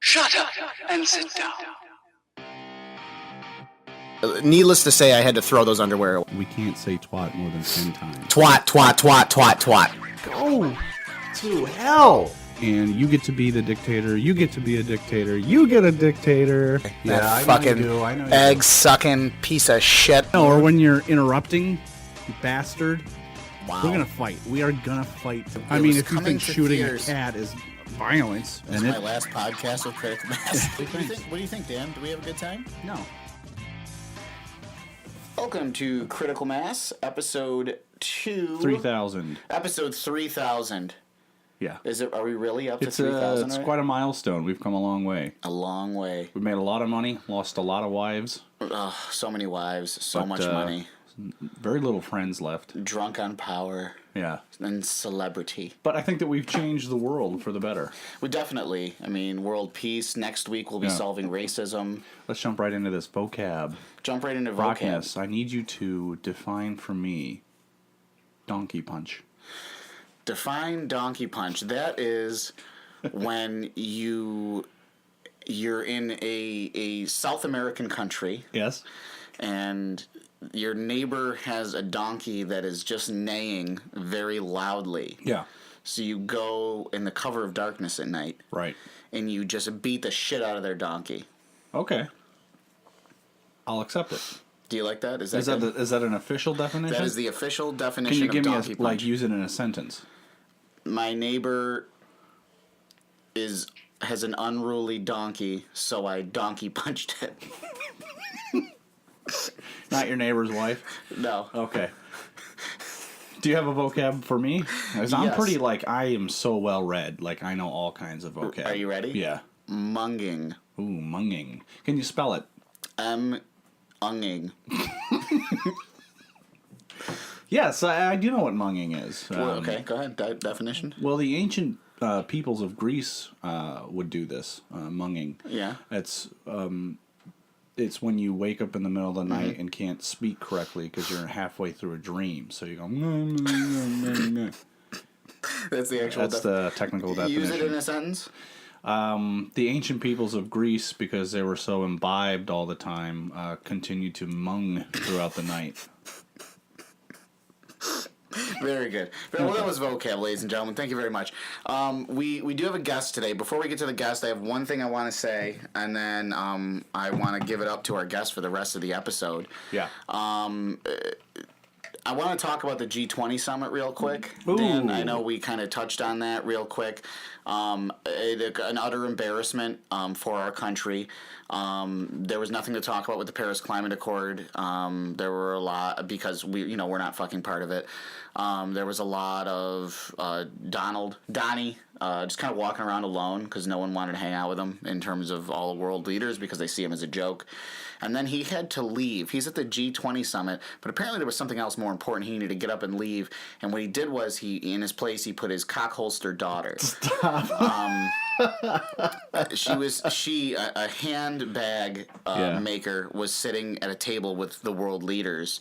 Shut up and sit down. Needless to say, I had to throw those underwear. We can't say twat more than 10 times. Twat, twat, twat, twat, twat. Go to hell. And you get to be the dictator, you get to be a dictator, you get a dictator. Yeah, That I fucking know you do. egg-sucking piece of shit. No, or when you're interrupting, you bastard. Wow. We're gonna fight. We are gonna fight. I It mean, was if you coming think to shooting theaters. a cat is violence, This is my last podcast with CriticalMass. What do you think, Dan? Do we have a good time? No. Welcome to CriticalMass, episode 3,000. Episode 3,000. Yeah. Are we really up to It's 3,000? it's quite a milestone. We've come a long way. A long way. We've made a lot of money, lost a lot of wives. Oh, so many wives, so But, much money. Very little friends left. Drunk on power Yeah. and celebrity. But I think that we've changed the world for the better. We definitely, world peace. Next week we'll be Yeah. solving racism. Let's jump right into this vocab. Jump right into vocab. Rocness, I need you to define for me donkey punch. Define donkey punch. That is when you're in a South American country Yes. and your neighbor has a donkey that is just neighing very loudly. Yeah. So you go in the cover of darkness at night Right. and you just beat the shit out of their donkey. Okay. I'll accept it. Do you like that? Is that an official definition? That is the official Can definition you of give me donkey punch. use it in a sentence? My neighbor has an unruly donkey, so I donkey punched it. Not your neighbor's wife? No. Okay. Do you have a vocab for me? 'Cause I'm Yes. pretty, I am so well read. I know all kinds of vocab. Are you ready? Yeah. Munging. Ooh, munging. Can you spell it? Unging. Yes, I do know what munging is. Okay, go ahead. Definition? Well, the ancient peoples of Greece would do this, munging. Yeah. It's when you wake up in the middle of the night and can't speak correctly because you're halfway through a dream. So you go, That's the actual That's the technical definition. Use it in a sentence? The ancient peoples of Greece, because they were so imbibed all the time, continued to mung throughout the night. Very good. Well, that was vocab, ladies and gentlemen. Thank you very much. We do have a guest today. Before we get to the guest, I have one thing I want to say, and then I want to give it up to our guest for the rest of the episode. Yeah. I want to talk about the G20 summit real quick. Ooh. Dan, I know we kind of touched on that real quick. An utter embarrassment for our country. There was nothing to talk about with the Paris Climate Accord. There were a lot, because we're not fucking part of it. There was a lot of Donnie, just kind of walking around alone because no one wanted to hang out with him in terms of all the world leaders because they see him as a joke. And then he had to leave. He's at the G20 summit, but apparently there was something else more important. He needed to get up and leave. And what he did was in his place, he put his cock-holster daughter. A handbag maker, was sitting at a table with the world leaders,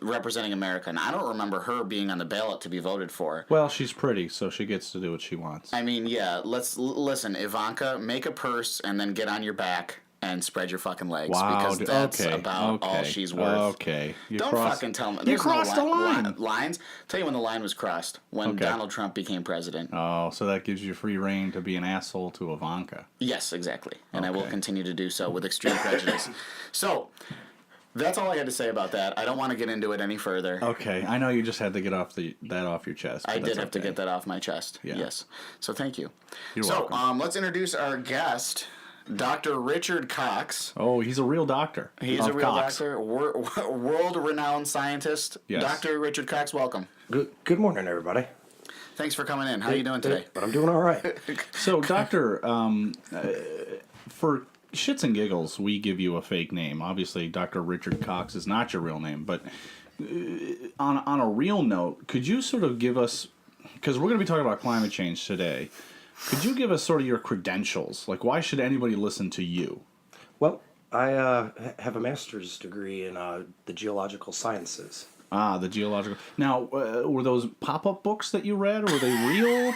representing America. And I don't remember her being on the ballot to be voted for. Well, she's pretty, so she gets to do what she wants. Let's listen, Ivanka, make a purse and then get on your back and spread your fucking legs. Wow, because that's about all she's worth. Okay. Don't fucking tell me. There's crossed no the line. Lines. Tell you when the line was crossed. When Donald Trump became president. Oh, so that gives you free reign to be an asshole to Ivanka. Yes, exactly. And I will Okay. continue to do so with extreme prejudice. So, that's all I had to say about that. I don't want to get into it any further. Okay, I know you just had to get that off your chest. I but did that's have to okay. get that off my chest. Yeah. Yes. So thank you. You're welcome. Let's introduce our guest, Dr. Richard Cox. Oh, he's a real doctor. He's a real doctor, world-renowned scientist. Yes. Dr. Richard Cox, welcome. Good morning, everybody. Thanks for coming in. How are you doing today? But I'm doing all right. So, doctor, for shits and giggles, we give you a fake name. Obviously, Dr. Richard Cox is not your real name, but on a real note, could you sort of give us, because we're going to be talking about climate change today, could you give us sort of your credentials? Why should anybody listen to you? Well, I have a master's degree in the geological sciences. Ah, the geological. Now, were those pop-up books that you read, or were they real?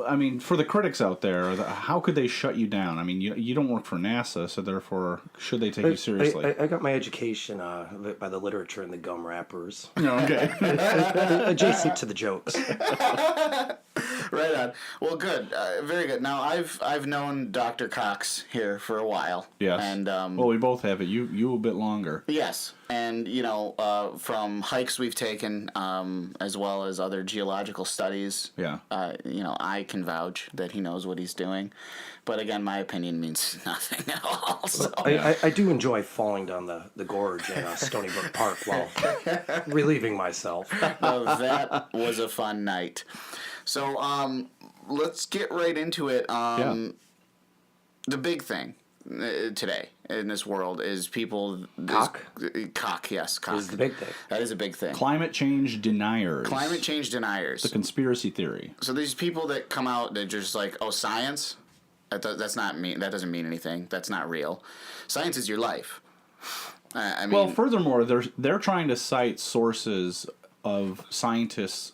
I mean, for the critics out there, how could they shut you down? I mean, you don't work for NASA, so therefore, should they take you seriously? I got my education by the literature and the gum wrappers. No, okay. Adjacent to the jokes. Right on. Well, good. Very good. Now, I've known Dr. Cox here for a while. Yes. And well, we both have it. You a bit longer. yes. And, from hikes we've taken, as well as other geological studies, Yeah. I can vouch that he knows what he's doing. But again, my opinion means nothing at all. So. I do enjoy falling down the gorge in Stony Brook Park while relieving myself. No, that was a fun night. So, let's get right into it. The big thing today in this world is people... Cock? Cock, yes, cock. Is the big thing. That is a big thing. Climate change deniers. Climate change deniers. The conspiracy theory. So these people that come out, they're just like, oh, science? That's not mean. That doesn't mean anything. That's not real. Science is your life. I mean, Well, furthermore, they're trying to cite sources of scientists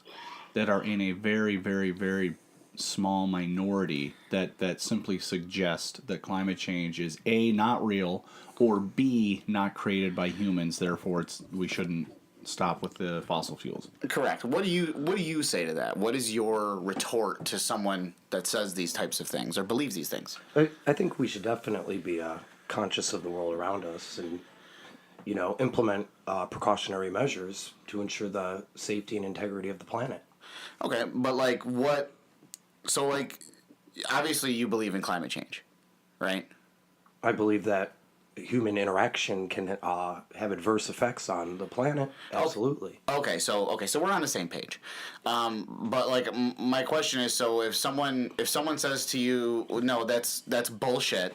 that are in a very, very, very small minority that simply suggest that climate change is A, not real, or B, not created by humans. Therefore, we shouldn't stop with the fossil fuels. correct. What do you say to that? What is your retort to someone that says these types of things or believes these things? I think we should definitely be conscious of the world around us and, implement precautionary measures to ensure the safety and integrity of the planet. Okay, but what? So obviously you believe in climate change, right? I believe that human interaction can have adverse effects on the planet. Absolutely. Okay, so we're on the same page. But my question is, so if someone says to you, no, that's bullshit.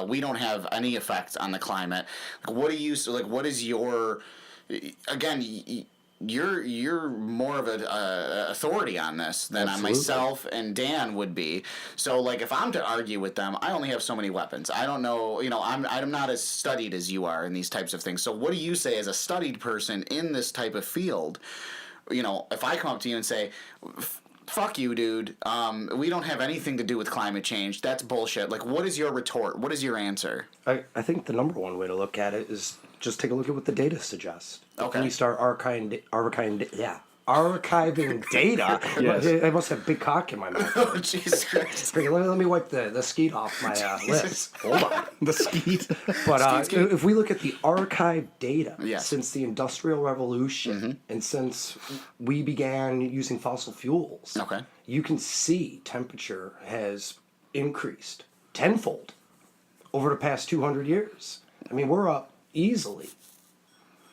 We don't have any effect on the climate. What do you what is your again? You're more of an authority on this than Absolutely. on myself and Dan would be. So if I'm to argue with them, I only have so many weapons. I don't know. I'm not as studied as you are in these types of things. So what do you say as a studied person in this type of field? If I come up to you and say, fuck you, dude. We don't have anything to do with climate change. That's bullshit. What is your retort? What is your answer? I think the number one way to look at it is just take a look at what the data suggests. Okay. When you start archiving data, Yes. I must have big cock in my mouth. Oh, Jesus Christ. Let me wipe the skeet off my lips. Hold on. The skeet. But Skeet. if we look at the archive data Yes. since the Industrial Revolution and since we began using fossil fuels, Okay. you can see temperature has increased tenfold over the past 200 years. I mean, we're up easily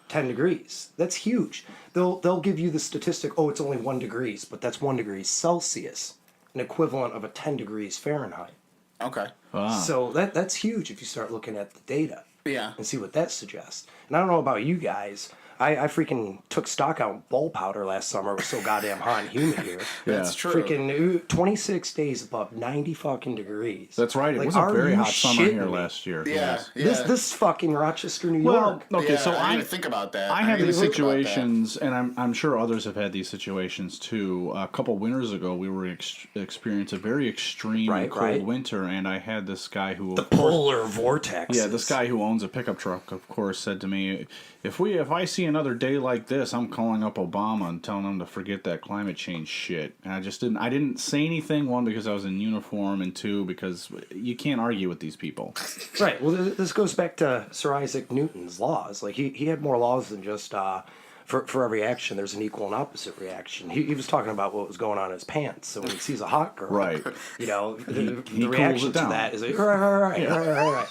10 degrees. That's huge. They'll give you the statistic, oh, it's only 1 degree, but that's 1 degree Celsius, an equivalent of a 10 degrees Fahrenheit. Okay. Wow. So that's huge if you start looking at the data. Yeah. And see what that suggests. And I don't know about you guys. I freaking took stock out bull powder last summer. It was so goddamn hot and humid here. That's true. Freaking 26 days above 90 fucking degrees. That's right. It was a are very you hot summer shitting here me? last year. Yeah. Yes. Yeah. This fucking Rochester, New Well, York. okay, Yeah, so I didn't I even think about that. I have didn't these even think about that. situations, and I'm sure others have had these situations too. A couple winters ago, we were experienced a very extreme Right, cold right. winter, and I had this guy who, The polar vortex. yeah, this guy who owns a pickup truck, of course, said to me, if I see another day like this, I'm calling up Obama and telling him to forget that climate change shit. And I didn't say anything, one, because I was in uniform, and two, because you can't argue with these people. Right. Well, this goes back to Sir Isaac Newton's laws. He had more laws than just for every action, there's an equal and opposite reaction. He was talking about what was going on in his pants. So when he sees a hot girl, Right. You know, the cools reaction it to down. that is like, right.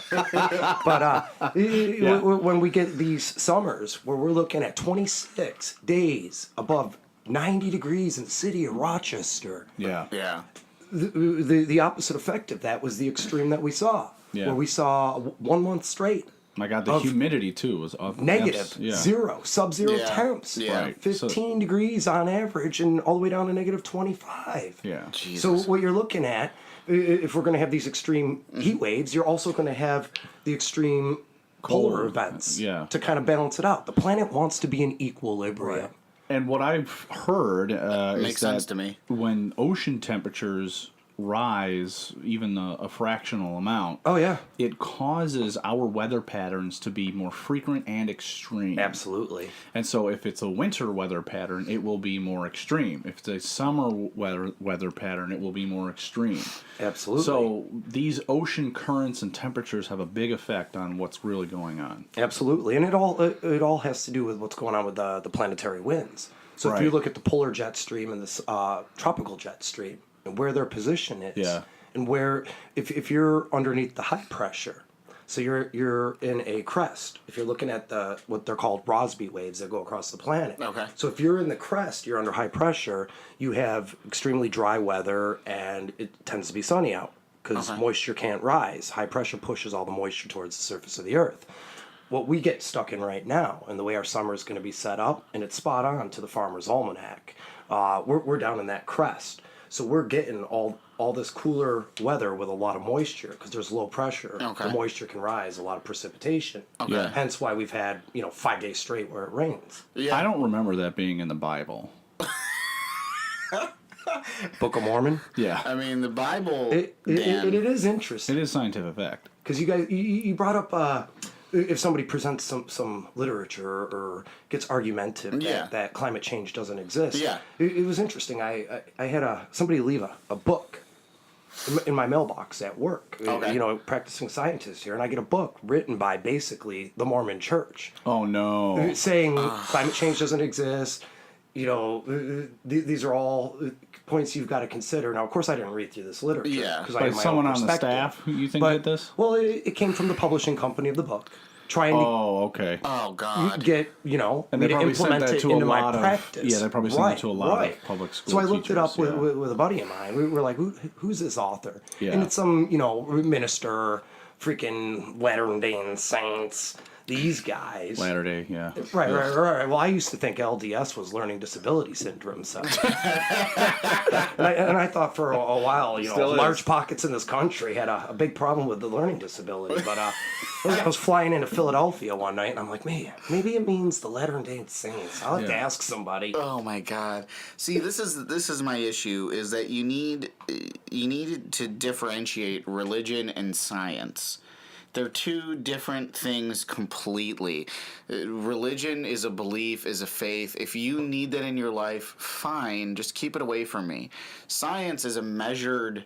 But when we get these summers where we're looking at 26 days above 90 degrees in the city of Rochester, Yeah. Yeah. the opposite effect of that was the extreme that we saw, Yeah. where we saw 1 month straight. My God, the humidity too was up. Negative, Yeah. zero, sub-zero Yeah. temps, Yeah. Right. 15 degrees on average, and all the way down to negative 25. Yeah. Jesus. So what you're looking at, if we're going to have these extreme heat waves, you're also going to have the extreme polar Cold. events Yeah. to kind of balance it out. The planet wants to be in equilibrium. And what I've heard is Makes sense that to me. when ocean temperatures rise even a fractional amount, Oh, yeah. it causes our weather patterns to be more frequent and extreme. Absolutely. And so if it's a winter weather pattern, it will be more extreme. If it's a summer weather pattern, it will be more extreme. Absolutely. So these ocean currents and temperatures have a big effect on what's really going on. Absolutely, and it all has to do with what's going on with the planetary winds. So if Right. you look at the polar jet stream and the tropical jet stream and where their position is, Yeah. and where if you're underneath the high pressure, so you're in a crest. If you're looking at what they're called Rossby waves that go across the planet. Okay. So if you're in the crest, you're under high pressure. You have extremely dry weather, and it tends to be sunny out because moisture can't rise. High pressure pushes all the moisture towards the surface of the earth. What we get stuck in right now, and the way our summer is going to be set up, and it's spot on to the Farmer's Almanac. We're down in that crest, so we're getting all this cooler weather with a lot of moisture because there's low pressure. Okay. The moisture can rise, a lot of precipitation. Okay. Yeah. Hence why we've had 5 days straight where it rains. Yeah. I don't remember that being in the Bible. Book of Mormon. Yeah. I mean, the Bible. It is interesting It is scientific fact. because you guys you brought up. If somebody presents some literature or gets argumentative Yeah. that climate change doesn't exist, Yeah. it was interesting. I had somebody leave a book in my mailbox at work. Okay. Practicing scientist here, and I get a book written by basically the Mormon Church Oh no. saying climate change doesn't exist. These are all points you've got to consider. Now, of course, I didn't read through this literature. Yeah. because I But have my someone own on the perspective. staff who you think But, did this? well, it came from the publishing company of the book, trying to Oh, okay. Oh God. get And me they to probably sent implement that it to a into my lot of- practice. yeah, they probably sent that to a lot of public school So I looked it up teachers, yeah. with a buddy of mine. We were like, who's this author? Yeah. And it's some minister, freaking Latter-day Saints. These guys. Latter Day, yeah. Right. Well, I used to think LDS was learning disability syndrome. So, and I thought for a while, Still is. large pockets in this country had a big problem with the learning disability. But I was flying into Philadelphia one night, and I'm like, man, maybe it means the Latter-day Saints. I'll have to Yeah. ask somebody. Oh my God! See, this is my issue: is that you need to differentiate religion and science. They're two different things completely. Religion is a belief, is a faith. If you need that in your life, fine, just keep it away from me. Science is a measured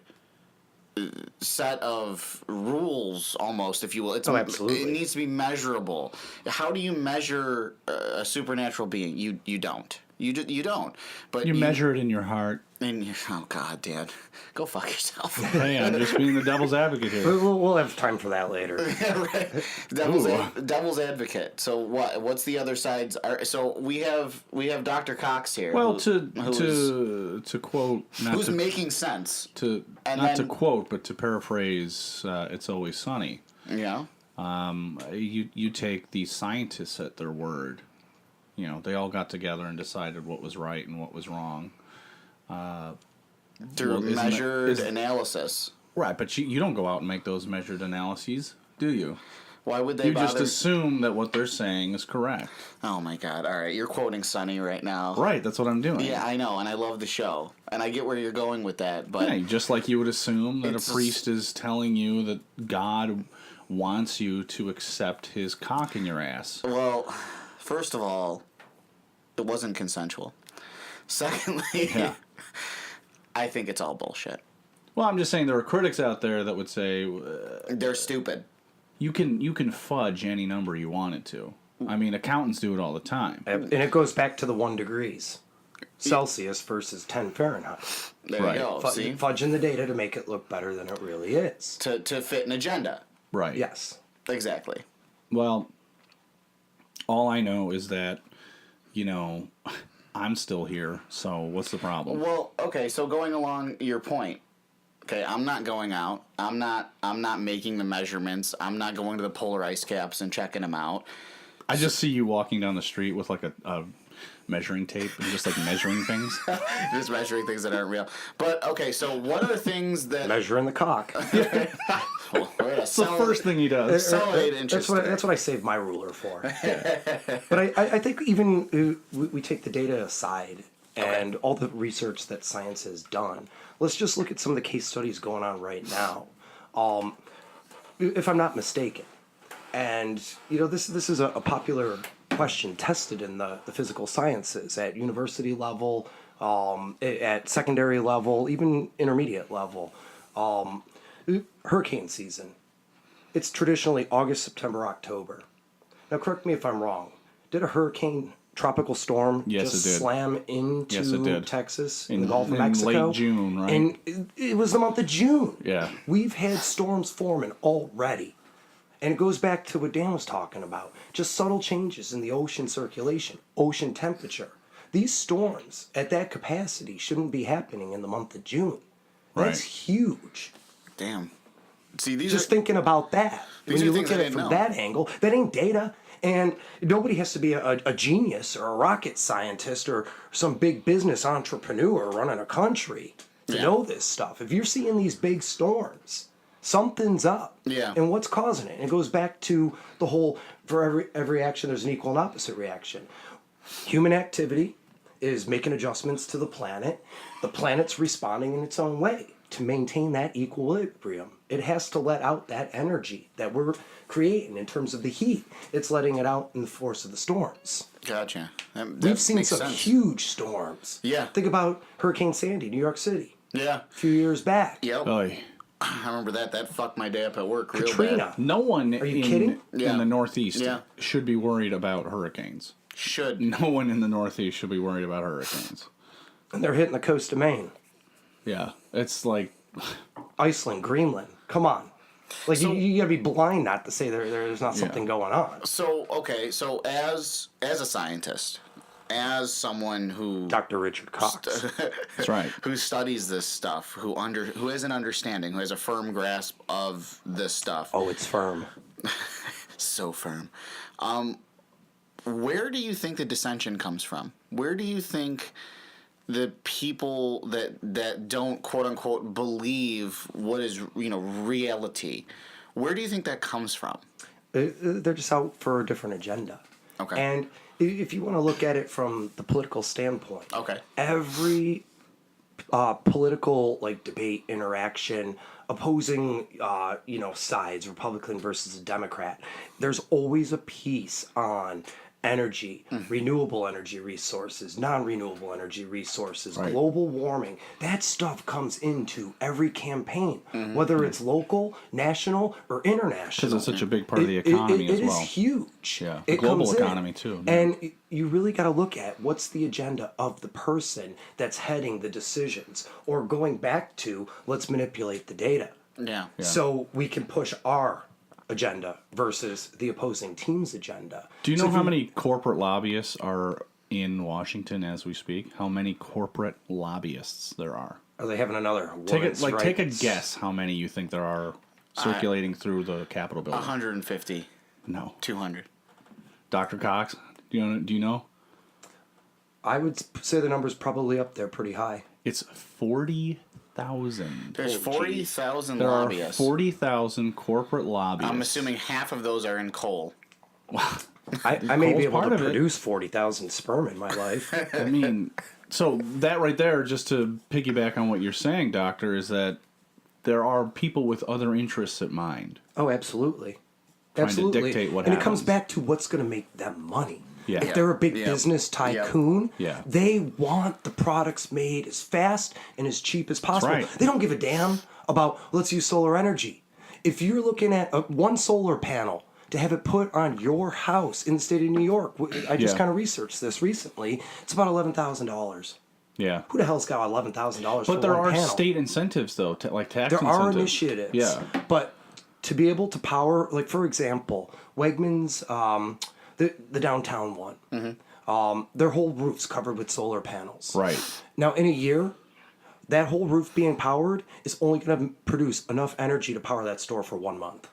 set of rules, almost, if you will. Oh, absolutely. It needs to be measurable. How do you measure a supernatural being? You don't. You don't. But You measure it in your heart. Oh God, Dan, go fuck yourself. Hey, I'm just being the devil's advocate here. We'll have time for that later. Right. Devil's advocate. So what's the other side's? So we have Dr. Cox here. Well, who's to quote, not making sense. to and not to then- quote, but to paraphrase, "It's Always Sunny." Yeah. You take these scientists at their word. They all got together and decided what was right and what was wrong. Through Well, isn't that- measured analysis. Right, but you don't go out and make those measured analyses, do you? Why would they You bother? just assume that what they're saying is correct. Oh my God! All right, you're quoting Sonny right now. Right, that's what I'm doing. Yeah, I know, and I love the show, and I get where you're going with that, but Yeah, just like you would assume that It's a priest is telling you that God wants you to accept his cock in your ass. well, first of all, it wasn't consensual. Secondly, Yeah. I think it's all bullshit. Well, I'm just saying there are critics out there that would say They're stupid. you can fudge any number you want it to. I mean, accountants do it all the time. And it goes back to the 1 degrees Celsius versus 10 Fahrenheit. There Right. you go. See, Fudging the data to make it look better than it really is. to fit an agenda. Right. Yes. Exactly. Well, all I know is that, I'm still here, so what's the problem? Well, okay. So going along your point, okay, I'm not going out. I'm not making the measurements. I'm not going to the polar ice caps and checking them out. I just see you walking down the street with like a measuring tape and just like measuring things. Just measuring things that aren't real. But okay, so what are things that Measuring the cock. Well, wait a the first thing he does. So That's what I save my ruler for. But I think even we take the data aside and all the research that science has done. Let's just look at some of the case studies going on right now. If I'm not mistaken, and this is a popular question tested in the physical sciences at university level, at secondary level, even intermediate level. Hurricane season. It's traditionally August, September, October. Now, correct me if I'm wrong. Did a hurricane, tropical storm, Yes, just it did. slam into Yes, it did. Texas in the Gulf of Mexico? In late June, right? And it was the month of June. Yeah. We've had storms forming already. And it goes back to what Dan was talking about. Just subtle changes in the ocean circulation, ocean temperature. These storms at that capacity shouldn't be happening in the month of June. That's huge. Damn. See, these Just are thinking about that. When are you things look at I it didn't from know. that angle, that ain't data. And nobody has to be a genius or a rocket scientist or some big business entrepreneur running a country to know this stuff. If you're seeing these big storms, something's up. Yeah. And what's causing it? And it goes back to the whole, for every action, there's an equal and opposite reaction. Human activity is making adjustments to the planet. The planet's responding in its own way to maintain that equilibrium. It has to let out that energy that we're creating in terms of the heat. It's letting it out in the force of the storms. Gotcha. That We've seen makes some sense. huge storms. Yeah. Think about Hurricane Sandy, New York City, Yeah. a few years back. Yep. Oy. I remember that. That fucked my day up at work real Katrina. bad. No one Are you kidding? Yeah. in the Northeast Yeah. should be worried about hurricanes. Should. No one in the Northeast should be worried about hurricanes. And they're hitting the coast of Maine, Yeah, it's like Iceland, Greenland. Come on. Like, you gotta be blind not to say there's not something going on. So, okay. So, as a scientist, as someone who Dr. Richard Cox. that's right. who studies this stuff, who has an understanding, who has a firm grasp of this stuff, Oh, it's firm. so firm. Where do you think the dissension comes from? Where do you think the people that don't quote unquote believe what is reality, where do you think that comes from? They're just out for a different agenda. Okay. And if you want to look at it from the political standpoint, Okay. every political debate interaction, opposing sides, Republican versus a Democrat, there's always a piece on energy, renewable energy resources, non-renewable energy resources, Right. global warming. That stuff comes into every campaign, whether it's local, national, or international. Because it's such a big part of the economy as well. It is huge. Yeah, the It global comes in. economy too, yeah. And you really got to look at what's the agenda of the person that's heading the decisions, or going back to let's manipulate the data. Yeah. So we can push our agenda versus the opposing team's agenda. Do you So know if how many corporate lobbyists are in Washington as we speak? How many corporate lobbyists there are? Are they having another Take women's a rights? guess how many you think there are circulating through the Capitol building. 150, No. 200. Dr. Cox, do you know? I would say the number's probably up there pretty high. It's 40,000. There's 40,000 There are lobbyists. 40,000 corporate lobbyists. I'm assuming half of those are in coal. I may Coal's be able part to of it. produce 40,000 sperm in my life. I mean, so that right there, just to piggyback on what you're saying, Doctor, is that there are people with other interests at mind. Oh, absolutely. Trying to Absolutely. dictate what and it comes happens. back to what's going to make them money. Yeah. If they're a big Yeah. business tycoon, Yeah. they want the products made as fast and as cheap as possible. right. They don't give a damn about let's use solar energy. If you're looking at one solar panel to have it put on your house in the state of New York, I just Yeah. kind of researched this recently, it's about $11,000. Yeah. Who the hell's got $11,000 for But there one are panel? state incentives, though, like tax There incentives. are initiatives. Yeah. But to be able to power, like for example, Wegmans, the downtown one, their whole roof's covered with solar panels. Right. Now, in a year, that whole roof being powered is only going to produce enough energy to power that store for 1 month.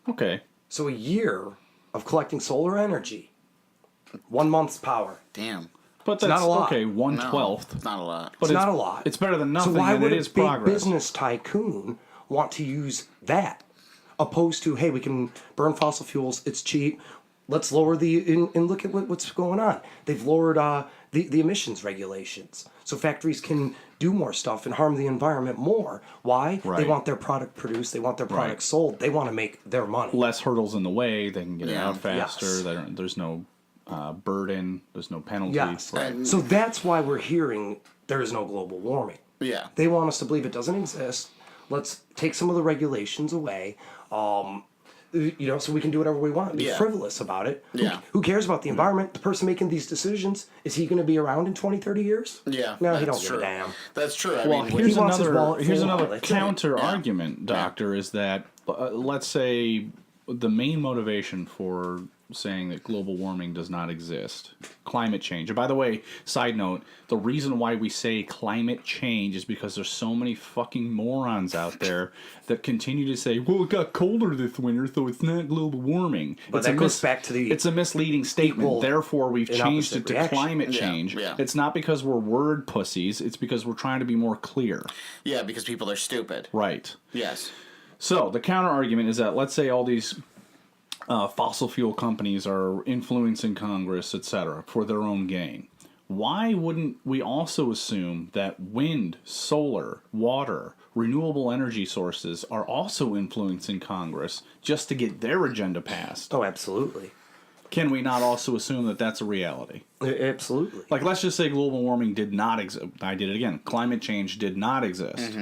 Okay. So a year of collecting solar energy, 1 month's power. Damn. But not that's a lot. okay, No, 1/12. it's not a lot. But It's not a lot. It's better than nothing, So why and would it a is big progress. business tycoon want to use that opposed to, hey, we can burn fossil fuels, it's cheap, let's lower and look at what's going on. They've lowered the emissions regulations. So factories can do more stuff and harm the environment more. Why? Right. They want their product produced, they want their product sold, they want to make their money. Less hurdles in the way, they can get it out faster, Yes. there's no burden, there's no penalty. Yes. Right. So that's why we're hearing there is no global warming. Yeah. They want us to believe it doesn't exist. Let's take some of the regulations away. So we can do whatever we want. Be frivolous about it. Yeah. Who cares about the environment? The person making these decisions, is he going to be around in 20, 30 years? Yeah. No, he that's don't true. give a damn. That's true. I Well, mean, here's he wants his another wallet full. That's it. counter argument, Doctor, is that let's say the main motivation for saying that global warming does not exist, climate change. And by the way, side note, the reason why we say climate change is because there's so many fucking morons out there that continue to say, well, it got colder this winter, so it's not global warming. But that goes back to the It's a misleading statement. Therefore, we've and changed opposite it to reaction. climate Yeah, change. yeah. It's not because we're word pussies. It's because we're trying to be more clear. yeah, because people are stupid. Right. Yes. So the counter argument is that let's say all these fossil fuel companies are influencing Congress, etc., for their own gain. Why wouldn't we also assume that wind, solar, water, renewable energy sources are also influencing Congress just to get their agenda passed? Oh, absolutely. Can we not also assume that that's a reality? Absolutely. Like, let's just say global warming did not exist. I did it again. Climate change did not exist.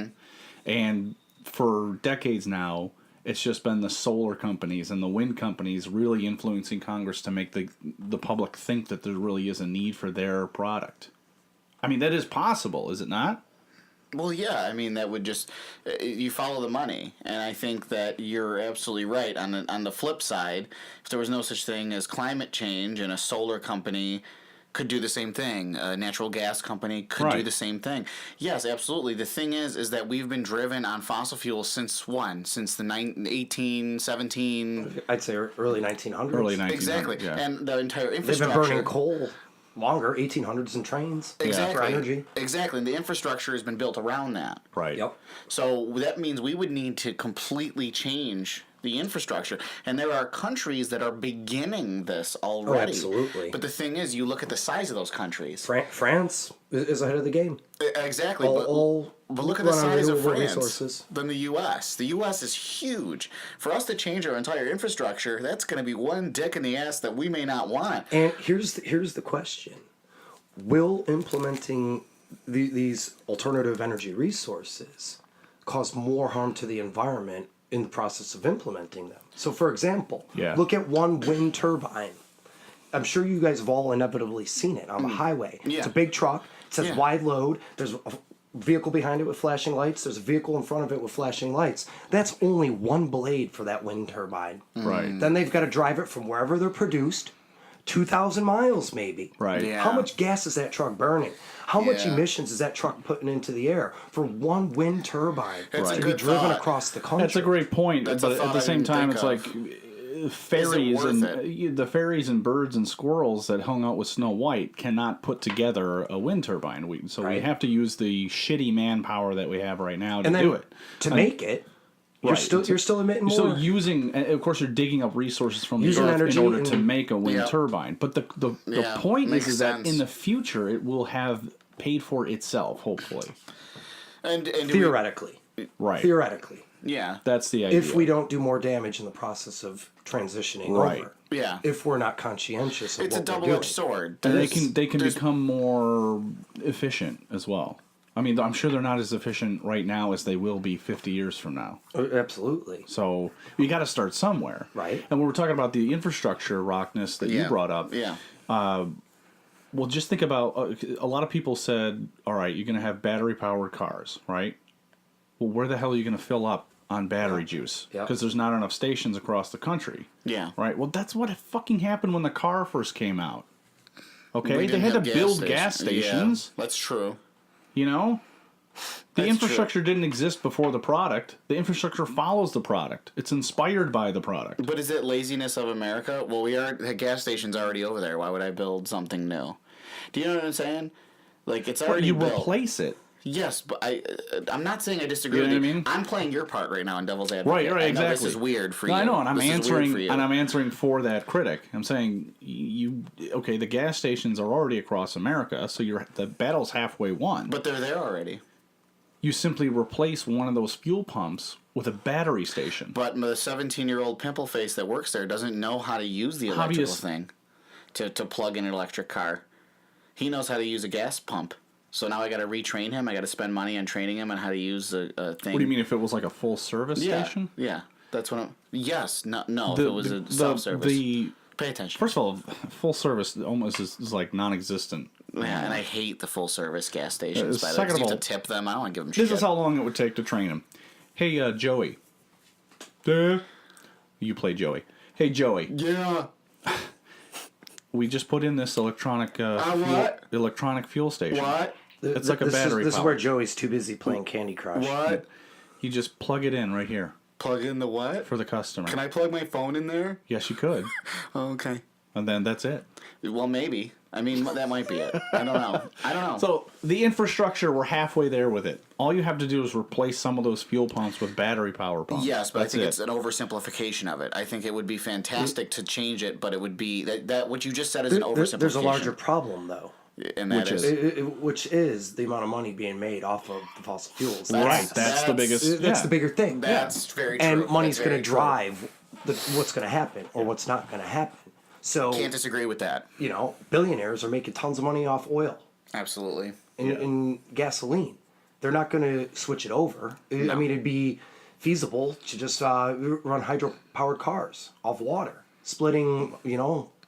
And for decades now, it's just been the solar companies and the wind companies really influencing Congress to make the public think that there really is a need for their product. I mean, that is possible, is it not? Well, yeah. I mean, that would just you follow the money, and I think that you're absolutely right. On the flip side, if there was no such thing as climate change, and a solar company could do the same thing, a natural gas company could do the same thing. Yes, absolutely. The thing is that we've been driven on fossil fuels since when? Since the 1817. I'd say early 1900s. Early 1900s. Exactly, Yeah. and the entire They've infrastructure. been burning coal longer, 1800s and trains Exactly. for energy. Exactly, and the infrastructure has been built around that. Right. Yep. So that means we would need to completely change the infrastructure. And there are countries that are beginning this already. absolutely. But the thing is, you look at the size of those countries. France is ahead of the game. Exactly. All but look at the run on size of renewable France resources. than the U.S. The U.S. is huge. For us to change our entire infrastructure, that's going to be one dick in the ass that we may not want. And here's the question: will implementing these alternative energy resources cause more harm to the environment in the process of implementing them? So, for example, look at one wind turbine. I'm sure you guys have all inevitably seen it on the highway. Yeah. It's a big truck. It says wide load. There's a vehicle behind it with flashing lights. There's a vehicle in front of it with flashing lights. That's only one blade for that wind turbine. Right. Then they've got to drive it from wherever they're produced, 2,000 miles maybe. Right. Yeah. How much gas is that truck burning? How much Yeah. emissions is that truck putting into the air for one wind turbine That's a to be good driven thought. across the country? That's a great point, That's a but at thought the I same didn't time, think it's of. like fairies worth and the fairies and birds and squirrels that hung out with Snow White cannot put together a wind turbine. We Right. have to use the shitty manpower that we have right now to and then do it. to make it, you're Right. still emitting You're more. still using, and of course, you're digging up resources from the Using earth energy in order to and- make a wind Yeah. turbine. But the Yeah, point makes is that sense. in the future, it will have paid for itself, hopefully. And Theoretically. Right. Theoretically. yeah. That's the idea. If we don't do more damage in the process of transitioning Right. over. Yeah. If we're not conscientious of It's a what we're double-edged doing. sword. And There's- they can there's- become more efficient as well. I mean, I'm sure they're not as efficient right now as they will be 50 years from now. Absolutely. So you got to start somewhere, Right. And when we're talking about the infrastructure, Rocness, that you brought up, Yeah. well, just think about a lot of people said, "All right, you're going to have battery-powered cars, right? Well, where the hell are you going to fill up on battery juice? Yeah. Because there's not enough stations across the country, Yeah. right? Well, that's what fucking happened when the car first came out. Okay, We they didn't had to have build gas stations. Yeah, that's true. You know, the That's infrastructure didn't exist before the product. The infrastructure follows the product. It's inspired by the product. But is it laziness of America? Well, the gas station's already over there. Why would I build something new? Do you know what I'm saying? Like, it's But already you built. replace it. Yes, but I'm not saying I disagree You know with you. what I mean? I'm playing your part right now in Devil's Advocate. Right, I know exactly. this is weird for you. No, I know, and I'm This is weird answering, for you. and I'm answering for that critic. I'm saying okay, the gas stations are already across America, so the battle's halfway won. But they're there already. You simply replace one of those fuel pumps with a battery station. But the 17-year-old pimple face that works there doesn't know how to use the electrical thing to plug in an electric car. He knows how to use a gas pump. So now I got to retrain him. I got to spend money on training him on how to use a thing. What do you mean if it was like a full service station? Yeah, that's what I'm... Yes, no, if it was a self-service. Pay attention. First of all, full service almost is like non-existent. Yeah, and I hate the full-service gas stations. By the way, second of you have all, to tip them. I don't want to give them shit. This is how long it would take to train him. Hey, Joey. You play Joey. Hey, Joey. Yeah. We just put in this electronic fuel station. What? It's like a battery. This is where Joey's too busy playing Candy Crush. What? You just plug it in right here Plug in the what? for the customer. Can I plug my phone in there? Yes, you could. Oh, okay. And then that's it. Well, maybe. I mean, that might be it. I don't know. So the infrastructure, we're halfway there with it. All you have to do is replace some of those fuel pumps with battery power pumps. Yes, but That's I think it. it's an oversimplification of it. I think it would be fantastic to change it, but it would be that what you just said is an oversimplification. There's a larger problem, though. And that Which is the amount of money being made off of the fossil fuels. Right, that's the biggest. That's the bigger thing. That's very true. And money's That's going to very drive what's going to happen or what's not going to happen. So Can't disagree with that. Billionaires are making tons of money off oil Absolutely. and gasoline. They're not going to switch it over. I mean, it'd be feasible to just run hydro-powered cars off water, splitting,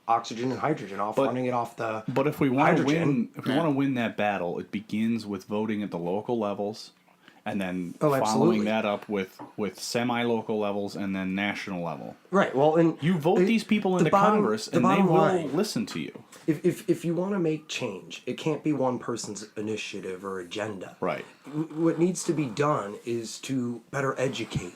oxygen and hydrogen off, running it off the But if we want to hydrogen. want to win that battle, it begins with voting at the local levels, and then absolutely. following that up with semi-local levels and then national level. Right. Well, and You vote these people into Congress, and they will listen to you. If you want to make change, it can't be one person's initiative or agenda. Right. What needs to be done is to better educate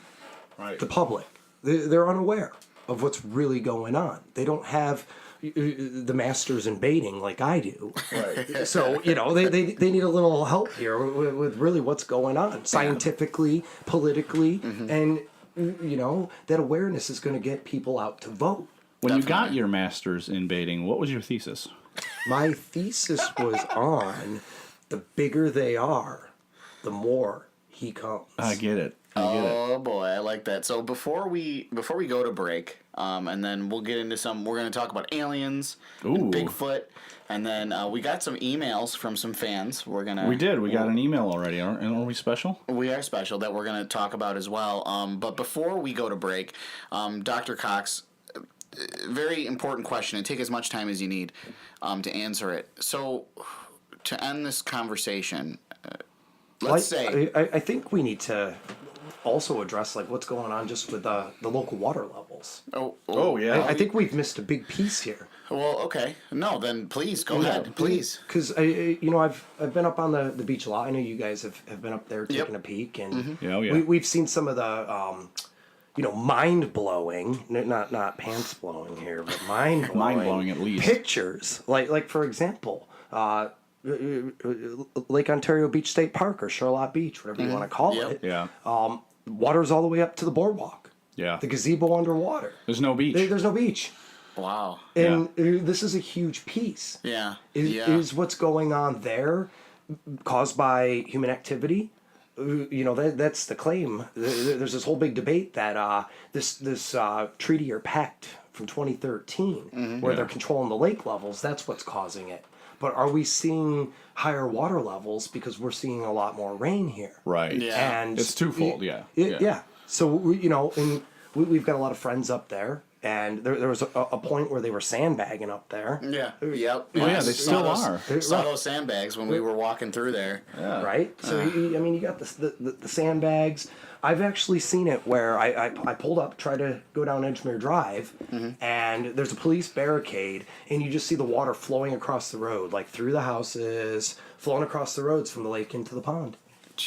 Right. the public. They're unaware of what's really going on. They don't have the masters in baiting like I do. Right. So, they need a little help here with really what's going on scientifically, politically, and, that awareness is going to get people out to vote. When you got your master's in baiting, what was your thesis? My thesis was on the bigger they are, the more he comes. I get it. Oh boy, I like that. So before we go to break, and then we'll get into we're going to talk about aliens, and Bigfoot, and then we got some emails from some fans. We got an email already. Aren't we special? We are special that we're going to talk about as well. But before we go to break, Dr. Cox, very important question, and take as much time as you need to answer it. So, to end this conversation, let's say... I think we need to also address what's going on just with the local water levels. Oh yeah. I think we've missed a big piece here. Well, okay. No, then please, go ahead. Please. Because, I've been up on the beach a lot. I know you guys have been up there taking a peek. And we've seen some of the... mind-blowing, not pants-blowing here, but mind-blowing, Mind-blowing at least. pictures. Like for example, Lake Ontario Beach State Park or Charlotte Beach, whatever you want to call it. Yeah. Water's all the way up to the boardwalk. Yeah. The gazebo underwater. There's no beach. There's no beach. Wow. And this is a huge piece. Yeah. Is what's going on there caused by human activity? That's the claim. There's this whole big debate that this treaty or pact from 2013, where they're controlling the lake levels, that's what's causing it. But are we seeing higher water levels because we're seeing a lot more rain here? Right. Yeah. And It's twofold. Yeah. So we've got a lot of friends up there. And there was a point where they were sandbagging up there. Yeah. Yep. Oh, yeah, they still are. Saw those sandbags when we were walking through there. Yeah. Right? So, you got the sandbags. I've actually seen it where I pulled up, tried to go down Edgemere Drive, and there's a police barricade, and you just see the water flowing across the road, through the houses, flowing across the roads from the lake into the pond.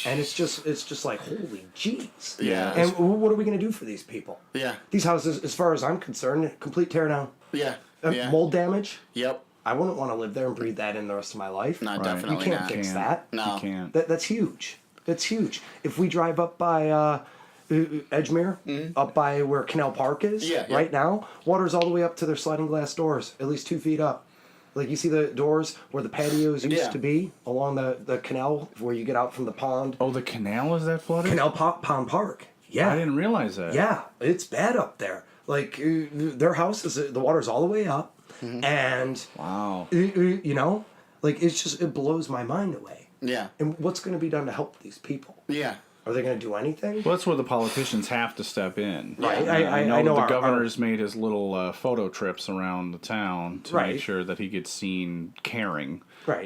And it's just like, holy jeez. Yeah. And what are we going to do for these people? Yeah. These houses, as far as I'm concerned, complete teardown. Yeah. Mold damage. Yep. I wouldn't want to live there and breathe that in the rest of my life. No, Right. definitely You can't not. fix that. No. You can't. That's huge. That's huge. If we drive up by Edgemere, up by where Canal Park is, Yeah, yeah. right now, water's all the way up to their sliding glass doors, at least 2 feet up. Like, you see the doors where the patios used Yeah. to be along the canal where you get out from the pond. Oh, the canal is that flooded? Pond Park. Yeah. I didn't realize that. Yeah, it's bad up there. Like, their house is, the water's all the way up. And, Wow. you know, like, it blows my mind away. Yeah. And what's going to be done to help these people? Yeah. Are they going to do anything? Well, that's where the politicians have to step in. Right. I know, I know the our- governor's made his little photo trips around the town to Right. make sure that he gets seen caring. Right.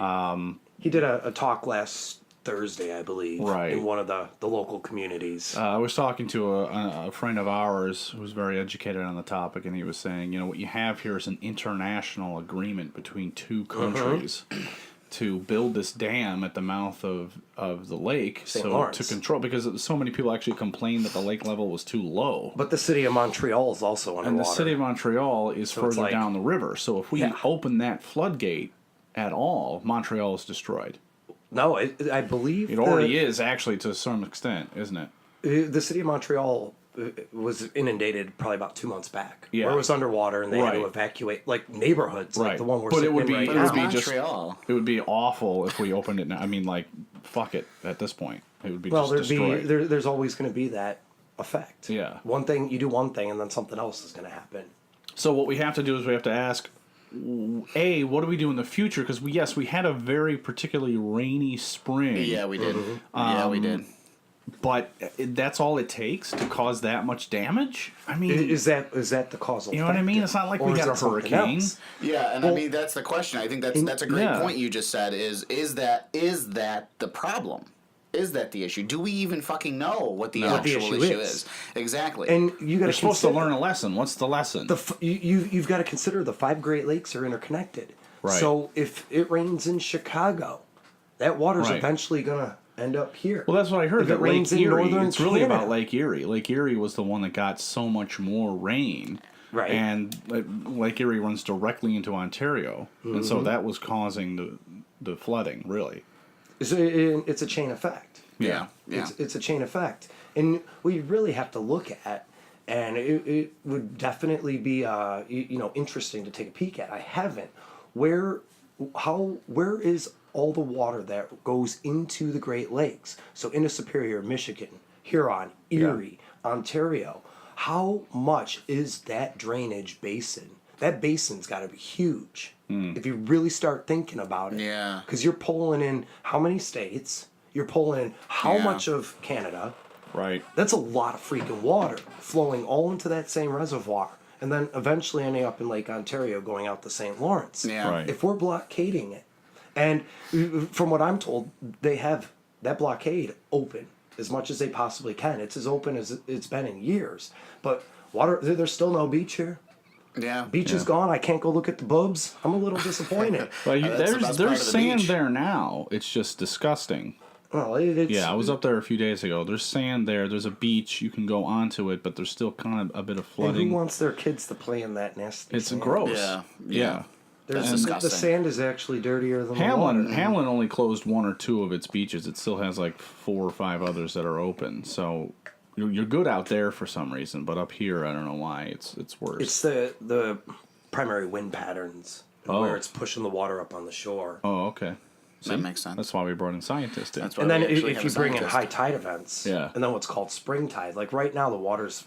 He did a talk last Thursday, I believe, Right. in one of the local communities. I was talking to a friend of ours who was very educated on the topic, and he was saying, you know, what you have here is an international agreement between two countries to build this dam at the mouth of the lake St. so Lawrence. to control, because so many people actually complained that the lake level was too low. But the city of Montreal is also underwater. And the city of Montreal is it's further like- down the river. So if we Yeah. open that floodgate at all, Montreal is destroyed. No, I believe It already is, actually, to some extent, isn't it? The city of Montreal was inundated probably about 2 months back. Yeah. Where it was underwater and they had to Right. evacuate, like, neighborhoods, like Right. the one we're But it sitting would in be- right it now. would be just- Montreal. It would be awful if we opened it now. I mean, like, fuck it at this point. It would be Well, just destroyed. there's always going to be that effect. Yeah. One thing, you do one thing and then something else is going to happen. So what we have to do is we have to ask, A, what do we do in the future? Because, we had a very particularly rainy spring. Yeah, we did. Yeah, we did. But that's all it takes to cause that much damage? I mean... Is that the causal You know what I mean? factor? It's not like Or we is had it a something hurricane. else? Yeah, and I mean that's the question. I think that's a great Yeah. point you just said. Is that the problem? Is that the issue? Do we even fucking know what the What the actual issue issue is. is? Exactly. And you got You're supposed to learn a lesson. What's the lesson? you've got to consider the 5 Great Lakes are interconnected. Right. So if it rains in Chicago, that water's Right. eventually gonna end up here. Well, that's what I heard. If That it Lake rains in Erie, northern it's really Canada. about Lake Erie. Lake Erie was the one that got so much more rain. Right. And Lake Erie runs directly into Ontario. And so that was causing the flooding, really. It's a chain effect. yeah. It's a chain effect, and we really have to look at, and it would definitely be interesting to take a peek at. I haven't. Where is all the water that goes into the Great Lakes? So into Superior, Michigan, Huron, Erie, Ontario. How much is that drainage basin? That basin's got to be huge if you really start thinking about it. Yeah. Because you're pulling in how many states? You're pulling in how Yeah. much of Canada? Right. That's a lot of freaking water flowing all into that same reservoir. And then eventually ending up in Lake Ontario going out to St. Lawrence. Yeah. Right. If we're blockading it, and from what I'm told, they have that blockade open as much as they possibly can. It's as open as it's been in years. But water, there's still no beach here. Yeah. Beach is gone. I can't go look at the boobs. I'm a little disappointed. Well, That's the best part there's of the sand beach. there now. It's just disgusting. Well, it's, Yeah, I was up there a few days ago. There's sand there. There's a beach. You can go onto it, but there's still kind of a bit of And flooding. who wants their kids to play in that nasty It's sand? gross. Yeah. Yeah. That's The disgusting. sand is actually dirtier than the Hamlin water. Hamlin only closed 1 or 2 of its beaches. It still has like 4 or 5 others that are open. So you're good out there for some reason, but up here I don't know why it's worse. It's the primary wind patterns and Oh. where it's pushing the water up on the shore. Oh, okay. That makes sense. That's why we brought in scientists. That's why And then we actually if have you a bring in scientist. high tide events, Yeah. and then what's called spring tide, like right now the water's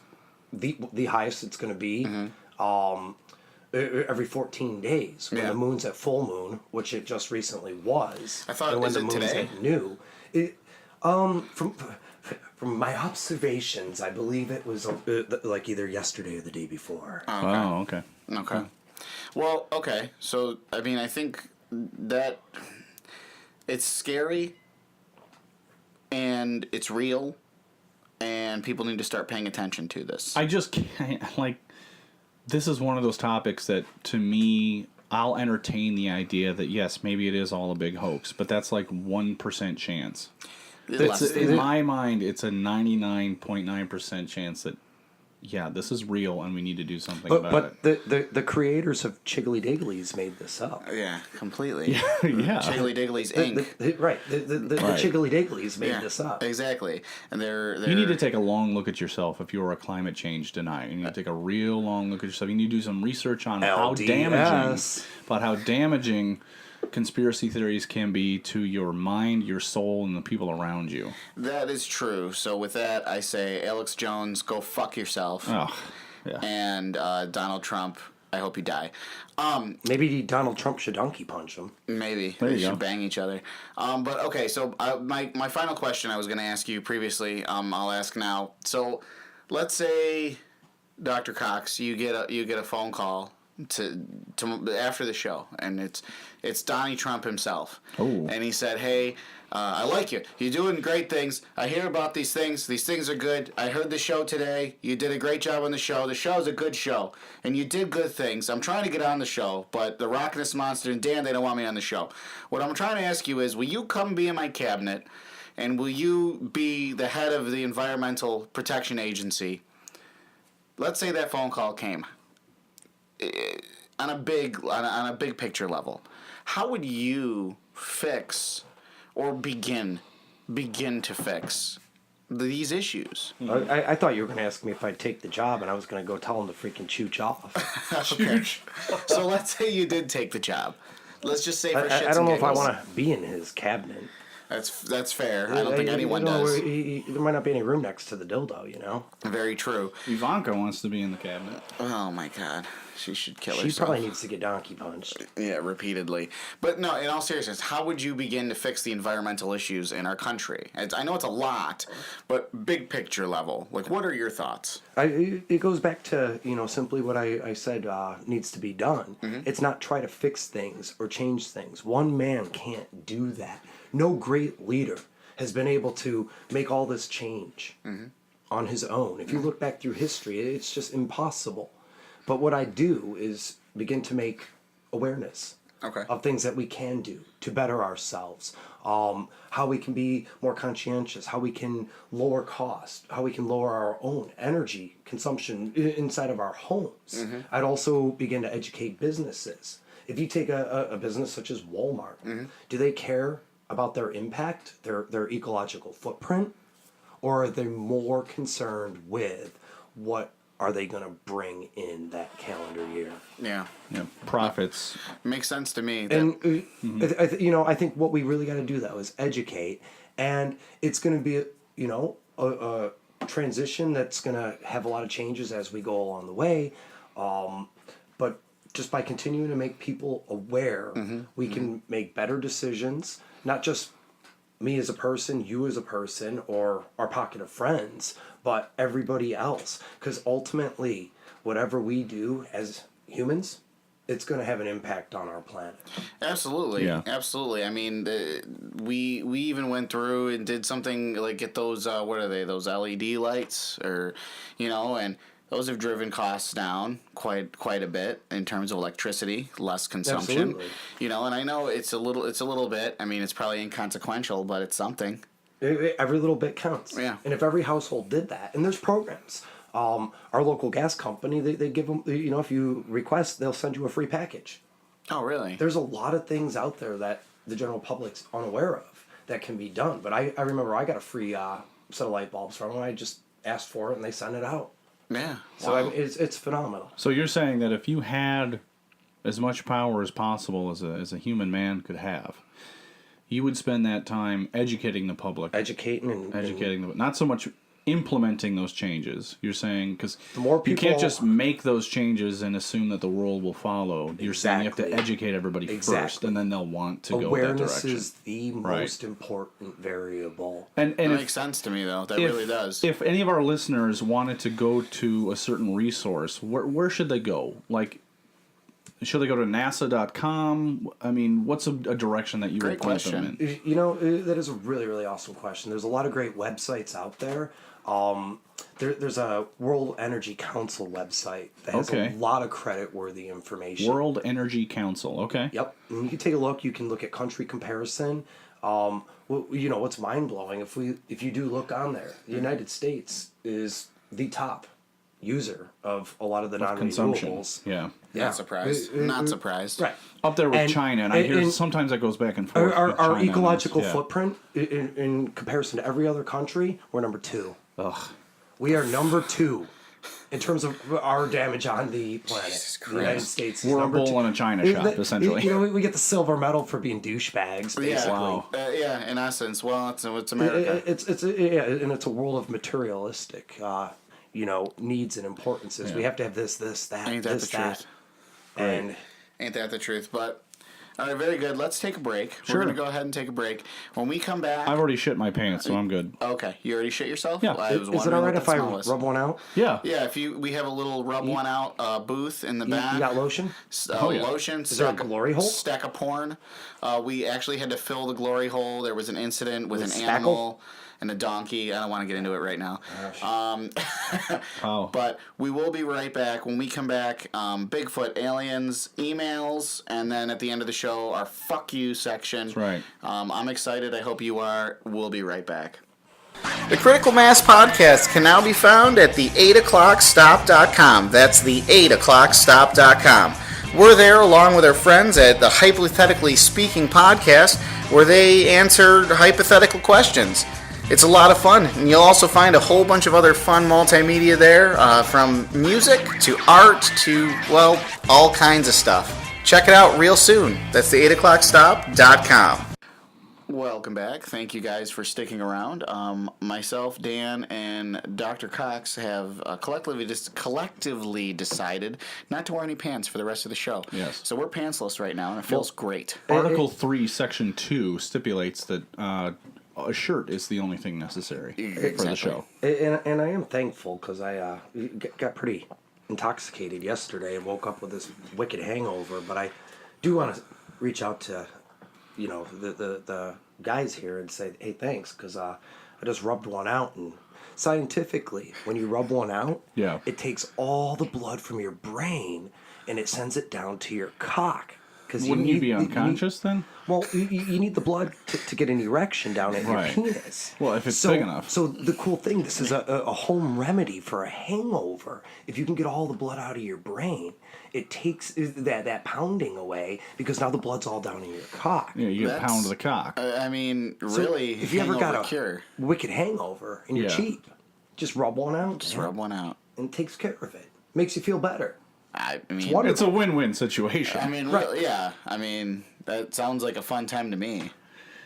the highest it's going to be every 14 days when Yeah. the moon's at full moon, which it just recently was. I thought- and when is the it moon's today? at new. From my observations, I believe it was like either yesterday or the day before. Oh, okay. Okay. Well, okay. So, I mean, I think that it's scary and it's real and people need to start paying attention to this. I just can't, like, this is one of those topics that, to me, I'll entertain the idea that, yes, maybe it is all a big hoax, but that's like 1% chance. Less It's, than in my mind, it's a 99.9% chance that yeah, this is real and we need to do something But about but the creators of Chiggly Digglies made this up. Yeah, completely. it. Yeah. Chiggly Digglies Inc. The Chiggly Digglies made Yeah, this up. exactly. And they're You need to take a long look at yourself if you're a climate change denier. You need to take a real long look at yourself. You need to do some research on how damaging conspiracy theories can be to your mind, your soul, and the people around you. That is true. So with that, I say, Alex Jones, go fuck yourself. Oh, yeah. And Donald Trump, I hope you die. Maybe Donald Trump should donkey punch him. Maybe There they you should go. bang each other. But okay, so my final question I was going to ask you previously, I'll ask now. So let's say, Dr. Cox, you get a phone call to after the show, and it's Donnie Trump himself. Oh. And he said, "Hey, I like you. You're doing great things. I hear about these things. These things are good. I heard the show today. You did a great job on the show. The show's a good show, and you did good things. I'm trying to get on the show, but the Rocness Monster and Dan, they don't want me on the show. What I'm trying to ask you is, will you come be in my cabinet, and will you be the head of the Environmental Protection Agency?" Let's say that phone call came. On a big picture level, how would you fix or begin to fix these issues? I thought you were going to ask me if I'd take the job, and I was going to go tell him to freaking chooch off. Okay. So let's say you did take the job. Let's just say for shits I don't and know if I giggles. want to be in his cabinet. That's fair. I don't think anyone does. There might not be any room next to the dildo, you know? Very true. Ivanka wants to be in the cabinet. Oh my God, she should kill She herself. probably needs to get donkey punched. Yeah, repeatedly. But no, in all seriousness, how would you begin to fix the environmental issues in our country? I know it's a lot, but big picture level. Like, what are your thoughts? It goes back to, simply what I said needs to be done. Mm-hmm. It's not try to fix things or change things. One man can't do that. No great leader has been able to make all this change on his own. If you look back through history, it's just impossible. But what I do is begin to make awareness of things that we can do to better ourselves, how we can be more conscientious, how we can lower cost, how we can lower our own energy consumption inside of our homes. I'd also begin to educate businesses. If you take a business such as Walmart, do they care about their impact, their ecological footprint, or are they more concerned with what are they going to bring in that calendar year? Yeah. Yeah, profits. Makes sense to me. And I think what we really got to do though is educate, and it's going to be a transition that's going to have a lot of changes as we go along the way, but just by continuing to make people aware, we can make better decisions. Not just me as a person, you as a person, or our pocket of friends, but everybody else. Because ultimately, whatever we do as humans, it's going to have an impact on our planet. Absolutely. Yeah. Absolutely. I mean, we even went through and did something like get those, what are they, those LED lights? Or, and those have driven costs down quite a bit in terms of electricity, less consumption. Absolutely. And I know it's a little bit. I mean, it's probably inconsequential, but it's something. Every little bit counts. Yeah. And if every household did that, and there's programs. Our local gas company, they give them, if you request, they'll send you a free package. Oh, really? There's a lot of things out there that the general public's unaware of that can be done. But I remember I got a free set of light bulbs from them. I just asked for it, and they sent it out. Yeah. So Wow. I mean, it's phenomenal. So you're saying that if you had as much power as possible as a human man could have, you would spend that time educating the public, Educating and not so much implementing those changes. You're saying because The more you can't people- just make those changes and assume that the world will follow. You're saying you have to Exactly. educate everybody first, Exactly. and then they'll want to go that awareness direction. is the most important variable. And That if, makes sense to me, though. That if- really does. If any of our listeners wanted to go to a certain resource, where should they go? Like, should they go to NASA.com? I mean, what's a direction that you Great would point them question. in? That is a really, really awesome question. There's a lot of great websites out there. There's a World Energy Council website that has Okay. a lot of credit-worthy information. World Energy Council. Okay. Yep. And you can take a look. You can look at country comparison. What's mind blowing if you do look on there, the United States is the top user of a lot of the consumption. non-renewables. Yeah. Not surprised. Not surprised. Right. Up there with And- China, and I hear and sometimes that goes back and forth. Our with China ecological and, footprint in comparison to every other country, we're number 2. Ugh. We are number 2 in terms of our damage on the planet. Jesus The United Christ. States is We're a number bull 2. in a China shop, essentially. You know, we get the silver medal for being douchebags, basically. Yeah. Wow. Yeah, in essence. Well, it's America. And it's a world of materialistic, needs and importances. We have to have this, that, Ain't that this, the that, truth? and Ain't that the truth? But, all right, very good. Let's take a break. Sure. We're going to go ahead and take a break. When we come back... I've already shit my pants, so I'm good. Okay, you already shit yourself? Yeah. I was is it wondering all right what if that I smell was. rub one out? Yeah. Yeah, we have a little rub one out booth in the back. You got lotion? Oh, yeah. Lotion. Is there a glory hole? Stack of porn. We actually had to fill the glory hole. There was an incident with an spackle? animal and a donkey. I don't want to get into it right now. Oh. But we will be right back. When we come back, Bigfoot, aliens, emails, and then at the end of the show, our fuck you section. That's right. I'm excited. I hope you are. We'll be right back. The Critical Mass podcast can now be found at the 8o'clockstop.com. That's the 8o'clockstop.com. We're there along with our friends at the Hypothetically Speaking podcast, where they answer hypothetical questions. It's a lot of fun, and you'll also find a whole bunch of other fun multimedia there, from music to art to, well, all kinds of stuff. Check it out real soon. That's the 8o'clockstop.com. Welcome back. Thank you guys for sticking around. Myself, Dan, and Dr. Cox have collectively decided not to wear any pants for the rest of the show. Yes. So we're pantsless right now, and it feels great. Article 3, Section 2 stipulates that a shirt is the only thing necessary for the show. And I am thankful because I got pretty intoxicated yesterday and woke up with this wicked hangover. But I do want to reach out to, the guys here and say, hey, thanks, because I just rubbed one out. And scientifically, when you rub one out, Yeah. it takes all the blood from your brain and it sends it down to your cock. Wouldn't you be unconscious then? Well, you need the blood to get an erection down at Right. your penis. Well, if it's big enough. So the cool thing, this is a home remedy for a hangover. If you can get all the blood out of your brain, it takes that pounding away because now the blood's all down in your cock. Yeah, you get a pound of the cock. I mean, So really, if you ever got a cure, wicked hangover and you're Yeah. cheap, just rub one out. just rub one out. and it takes care of it. Makes you feel better. I mean, wonderful. It's a win-win situation. I mean, Right. really, yeah. I mean, that sounds like a fun time to me.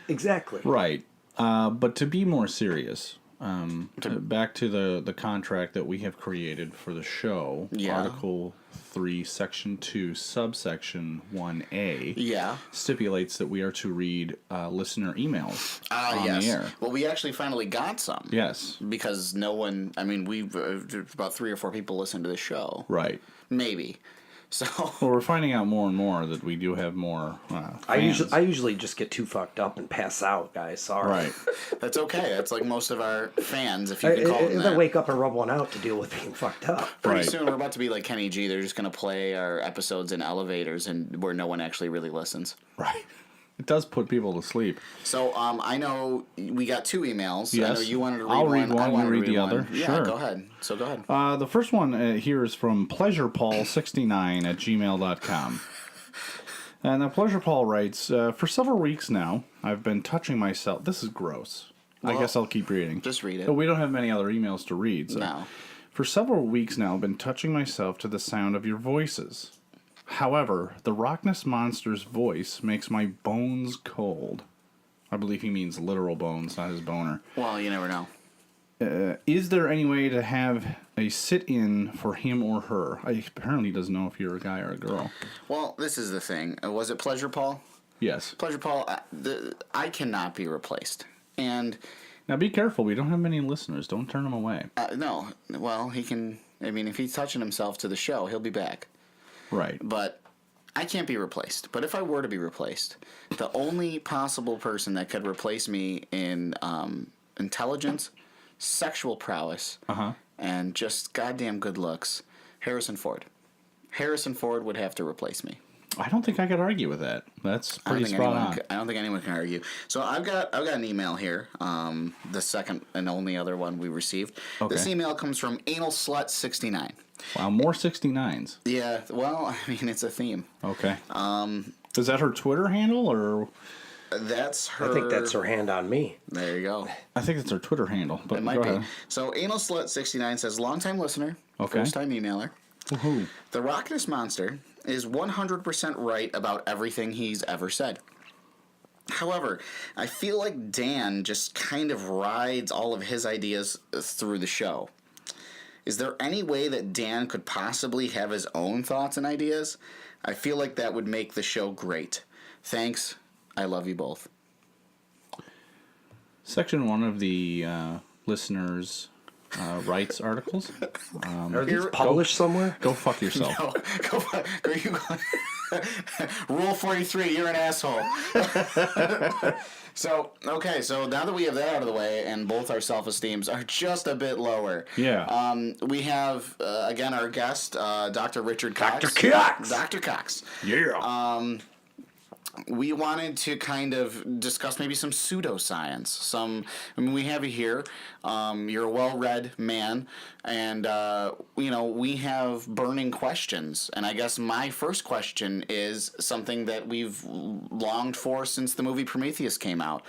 Exactly. Right. But to be more serious, back to the contract that we have created for the show, Yeah. Article 3, Section 2, Subsection 1A, Yeah. stipulates that we are to read listener emails on Yes. the air. Well, we actually finally got some. Yes. Because no one, I mean, we've about 3 or 4 people listen to this show. Right. Maybe. So, Well, we're finding out more and more that we do have more I fans. usually just get too fucked up and pass out, guys. Sorry. Right. that's okay. That's like most of our fans, if you can call them They that. wake up and rub one out to deal with being fucked up. Pretty Right. soon, we're about to be like Kenny G. They're just going to play our episodes in elevators and where no one actually really listens. Right. It does put people to sleep. So, I know we got 2 emails. I Yes. know you wanted to read I'll one. read one, I you wanted to read the one. other. Yeah, Sure. go ahead. So go ahead. The first one here is from pleasurepaul69@gmail.com. And Pleasure Paul writes, for several weeks now, I've been touching myself. This is gross. I guess I'll keep reading. Just read it. But we don't have many other emails to read. So. No. For several weeks now, I've been touching myself to the sound of your voices. However, the Rocness Monster's voice makes my bones cold. I believe he means literal bones, not his boner. Well, you never know. Is there any way to have a sit-in for him or her? I apparently doesn't know if you're a guy or a girl. Well, this is the thing. Was it Pleasure Paul? Yes. Pleasure Paul, I cannot be replaced. And, Now be careful. We don't have many listeners. Don't turn them away. no. Well, he can... I mean, if he's touching himself to the show, he'll be back. Right. But I can't be replaced. But if I were to be replaced, the only possible person that could replace me in intelligence, sexual prowess, and just goddamn good looks, Harrison Ford. Harrison Ford would have to replace me. I don't think I could argue with that. That's pretty spot on. I don't think anyone can argue. So I've got an email here, the second and only other one we received. Okay. This email comes from AnalSlut69. Wow, more 69s. Yeah, well, I mean, it's a theme. Okay. Is that her Twitter handle, or? That's her. I think that's her hand on me. There you go. I think it's her Twitter handle. But It might go be. ahead. So AnalSlut69 says, longtime listener, Okay. first time emailer. Woohoo. The Rocness Monster is 100% right about everything he's ever said. However, I feel like Dan just kind of rides all of his ideas through the show. Is there any way that Dan could possibly have his own thoughts and ideas? I feel like that would make the show great. Thanks. I love you both. Section 1 of the listeners' rights articles. Are these published somewhere? Go fuck yourself. No, Rule 43, you're an asshole. So now that we have that out of the way and both our self-esteems are just a bit lower. Yeah. We have, again, our guest, Dr. Richard Cox. Dr. Cox. Yeah. We wanted to kind of discuss maybe some pseudoscience. We have you here. You're a well-read man, and we have burning questions. And I guess my first question is something that we've longed for since the movie Prometheus came out.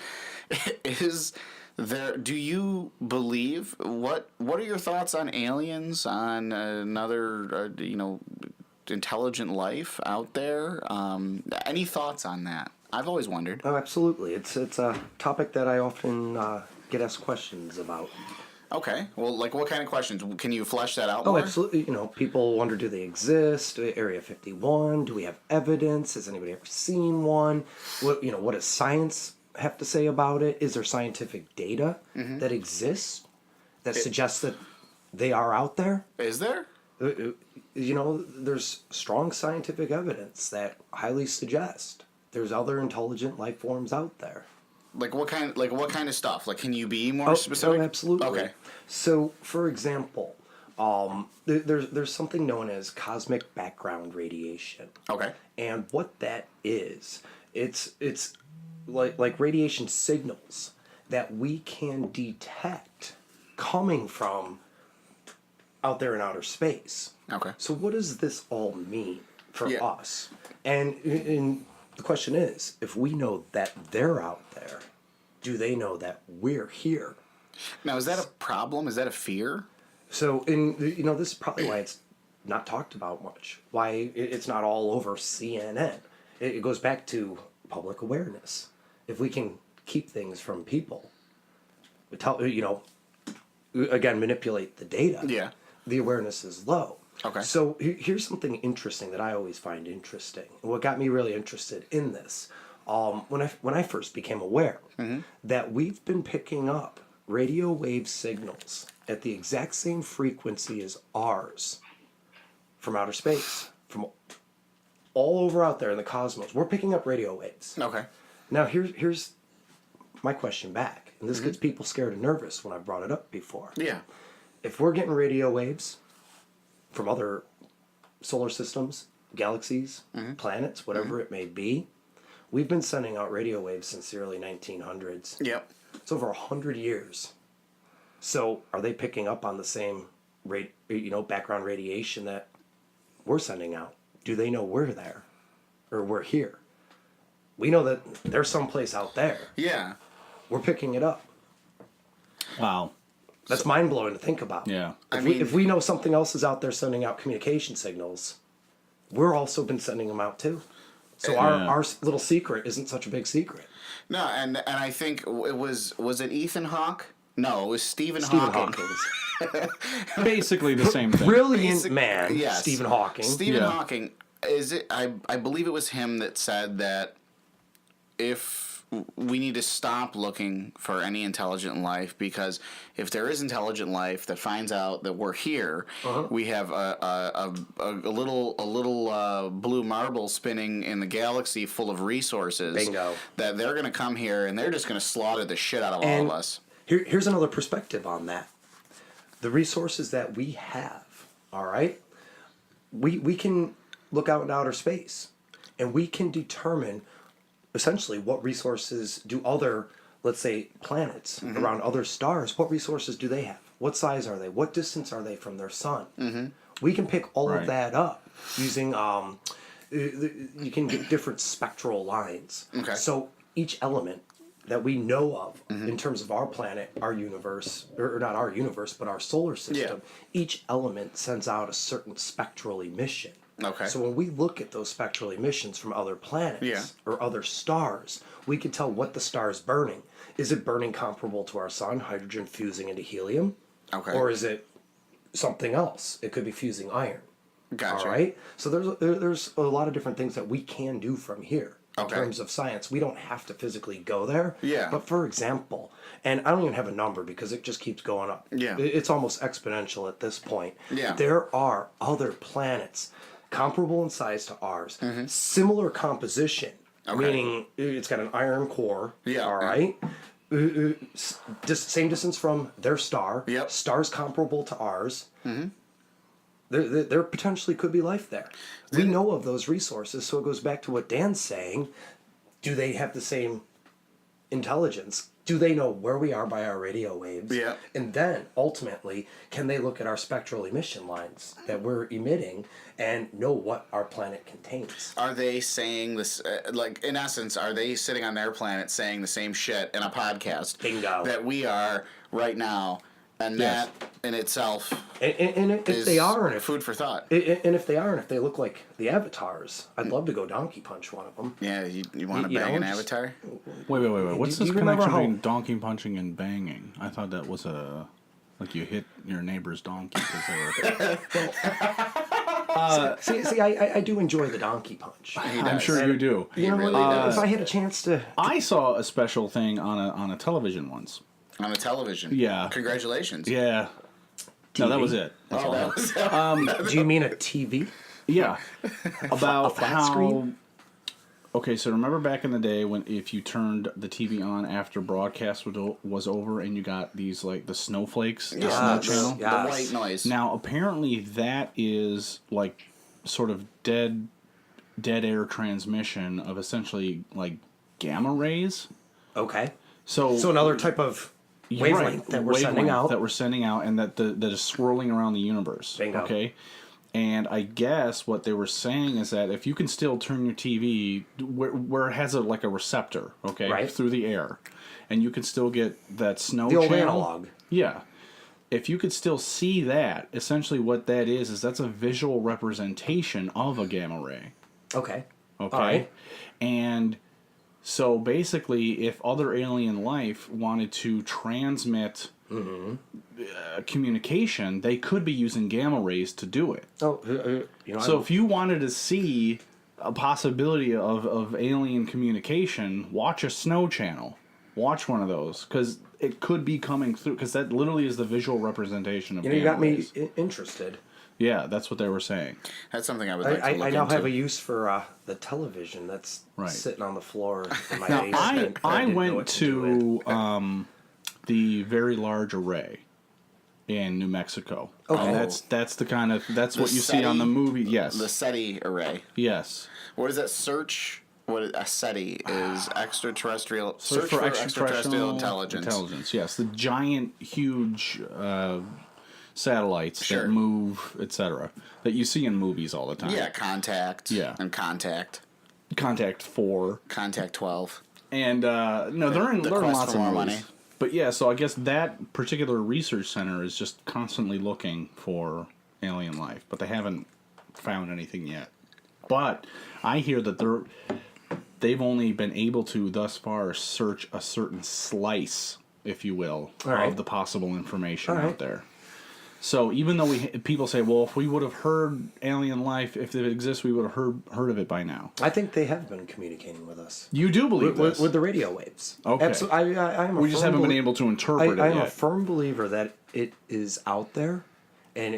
Do you believe? What are your thoughts on aliens? On another, intelligent life out there? Any thoughts on that? I've always wondered. Oh, absolutely. It's a topic that I often get asked questions about. Okay. Well, like what kind of questions? Can you flesh that out Oh, more? absolutely. People wonder, do they exist? Area 51, do we have evidence? Has anybody ever seen one? What does science have to say about it? Is there scientific data that exists that suggests that they are out there? Is there? There's strong scientific evidence that highly suggest there's other intelligent life forms out there. Like what kind of stuff? Like, can you be more specific? Oh, absolutely. Okay. So, for example, there's something known as cosmic background radiation. Okay. And what that is, it's like radiation signals that we can detect coming from out there in outer space. Okay. So what does this all mean for Yeah. us? And the question is, if we know that they're out there, do they know that we're here? Now, is that a problem? Is that a fear? So, this is probably why it's not talked about much. Why it's not all over CNN. It goes back to public awareness. If we can keep things from people, again, manipulate the data. Yeah. The awareness is low. Okay. So here's something interesting that I always find interesting. And what got me really interested in this, when I first became aware that we've been picking up radio wave signals at the exact same frequency as ours from outer space, from all over out there in the cosmos. We're picking up radio waves. Okay. Now here's my question back, and this gets people scared and nervous when I've brought it up before. Yeah. If we're getting radio waves from other solar systems, galaxies, planets, whatever it may be, we've been sending out radio waves since the early 1900s. Yep. It's over 100 years. So are they picking up on the same background radiation that we're sending out? Do they know we're there or we're here? We know that there's someplace out there. Yeah. We're picking it up. Wow. That's mind-blowing to think about. Yeah. If we know something else is out there sending out communication signals, we're also been sending them out too. So our little secret isn't such a big secret. No, and I think it was it Ethan Hawke? No, it was Stephen Stephen Hawking. Hawking. Basically the same thing. Brilliant man, Yes. Stephen Hawking. Stephen Yeah. Hawking, I believe it was him that said that if we need to stop looking for any intelligent life, because if there is intelligent life that finds out that we're here, we have a little blue marble spinning in the galaxy full of resources. Bingo. That they're going to come here and they're just going to slaughter the shit out of all And of us. here's another perspective on that. The resources that we have, all right? We can look out into outer space and we can determine essentially what resources do other, let's say, planets around other stars, what resources do they have? What size are they? What distance are they from their sun? We can pick all of that up using, you can get different spectral lines. Okay. So each element that we know of in terms of our planet, our universe, or not our universe, but our solar system, each element sends out a certain spectral emission. Okay. So when we look at those spectral emissions from other planets or other stars, we can tell what the star is burning. Is it burning comparable to our sun, hydrogen fusing into helium? Okay. Or is it something else? It could be fusing iron. Gotcha. All right? So there's a lot of different things that we can do from here. In terms of science, we don't have to physically go there. Yeah. But for example, and I don't even have a number because it just keeps going up. Yeah. It's almost exponential at this point. Yeah. There are other planets comparable in size to ours, similar composition, meaning it's got an iron core. Yeah. All right. Same distance from their star. Yep. Stars comparable to ours. There potentially could be life there. We know of those resources, so it goes back to what Dan's saying. Do they have the same intelligence? Do they know where we are by our radio waves? Yeah. And then, ultimately, can they look at our spectral emission lines that we're emitting and know what our planet contains? Are they saying this, like, in essence, are they sitting on their planet saying the same shit in a podcast Bingo. that we are right now? And Yes. that in itself And if is they are, and if food for thought. and if they are, and if they look like the avatars, I'd love to go donkey punch one of them. Yeah, you want to You bang know, an just- avatar? Wait. What's Do this you remember connection how- between donkey punching and banging? I thought that was like you hit your neighbor's donkey because they were. See, I do enjoy the donkey punch. I'm sure you do. You know, really if does. I had a chance to, I saw a special thing on a television once. On the television. Yeah. Congratulations. Yeah. No, that was it. That's Oh, all. that was do you mean a TV? Yeah. About flat how. screen? Okay, so remember back in the day when if you turned the TV on after broadcast was over and you got these like the snowflakes, the snow Yes. channel. Yeah. the white noise. Now apparently that is like sort of dead air transmission of essentially like gamma rays. Okay. So another type of you're right, wavelength that we're sending wavelength out. that we're sending out, and that is swirling around the universe. Bingo. Okay, and I guess what they were saying is that if you can still turn your TV where it has like a receptor, okay, Right. through the air, and you can still get that snow The old channel, analog. yeah. If you could still see that, essentially what that is that's a visual representation of a gamma ray. Okay. Okay. All right. And so basically, if other alien life wanted to transmit communication, they could be using gamma rays to do it. Oh, you know. So if you wanted to see a possibility of alien communication, watch a snow channel. Watch one of those, because it could be coming through, because that literally is the visual representation of you gamma got me rays. interested. Yeah, that's what they were saying. That's something I would like to I look now into. have a use for the television that's Right. sitting on the floor in my Now, basement. I didn't know went what do with. to the Very Large Array in New Mexico. Okay. And that's the kind of that's what you see on the SETI? movie. Yes. The SETI array. Yes. What is that? A SETI is extraterrestrial. Search for for extraterrestrial intelligence. Intelligence. Yes, the giant, huge satellites Sure. that move, etc. That you see in movies all the time. Yeah, Contact. Yeah. And Contact. Contact 4. Contact 12. And no, they're in The Quest lots for of More movies. Money. But yeah, so I guess that particular research center is just constantly looking for alien life, but they haven't found anything yet. But I hear that they've only been able to thus far search a certain slice, if you will, All right. of the possible information All right. out there. So even though people say, well, if we would have heard alien life, if it exists, we would have heard of it by now. I think they have been communicating with us. You do believe this? With the radio waves. Okay. Absolutely. I'm a We just firm haven't been belie- able to interpret I it am a yet. firm believer that it is out there, and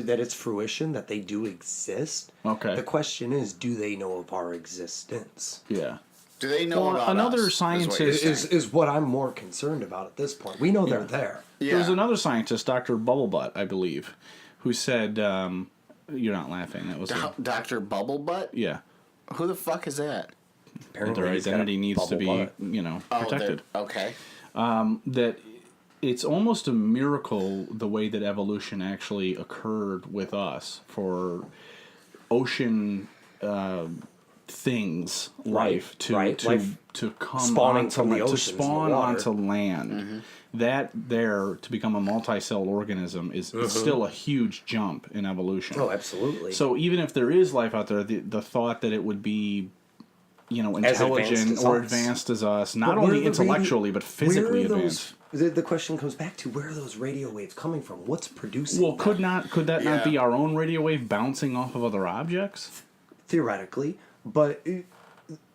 that it's fruition, that they do exist. Okay. The question is, do they know of our existence? Yeah. Do they know Well, about another us, is what you're scientist saying. Is what I'm more concerned about at this point. We know they're there. Yeah. There was another scientist, Dr. Bubblebutt, I believe, who said, you're not laughing. That was Dr. Bubblebutt? yeah. Who the fuck is that? Apparently Their he's got a identity needs to bubble be, butt. protected. Okay. That it's almost a miracle the way that evolution actually occurred with us for ocean things, life to come spawning onto from the to oceans and the spawn water. onto land. Mm-hmm. That there to become a multi-cell organism is still a huge jump in evolution. Oh, absolutely. So even if there is life out there, the thought that it would be, As advanced intelligent as or us. advanced as us, not But where only are the intellectually but physically where are advanced. the question comes back to, where are those radio waves coming from? What's producing Well, them? could that not Yeah. be our own radio wave bouncing off of other objects? Theoretically, but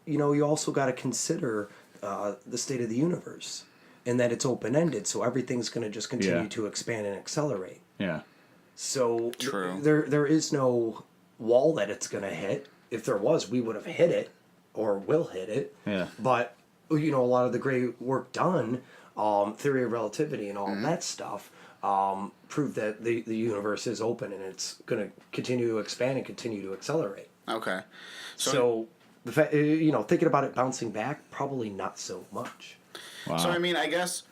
you also got to consider the state of the universe and that it's open-ended, so everything's going to just continue Yeah. to expand and accelerate. Yeah. So True. There is no wall that it's going to hit. If there was, we would have hit it or will hit it. Yeah. But a lot of the great work done, theory of relativity and all that stuff, prove that the universe is open and it's going to continue to expand and continue to accelerate. Okay. So the fact, thinking about it bouncing back, probably not so much. Wow. So I mean, I guess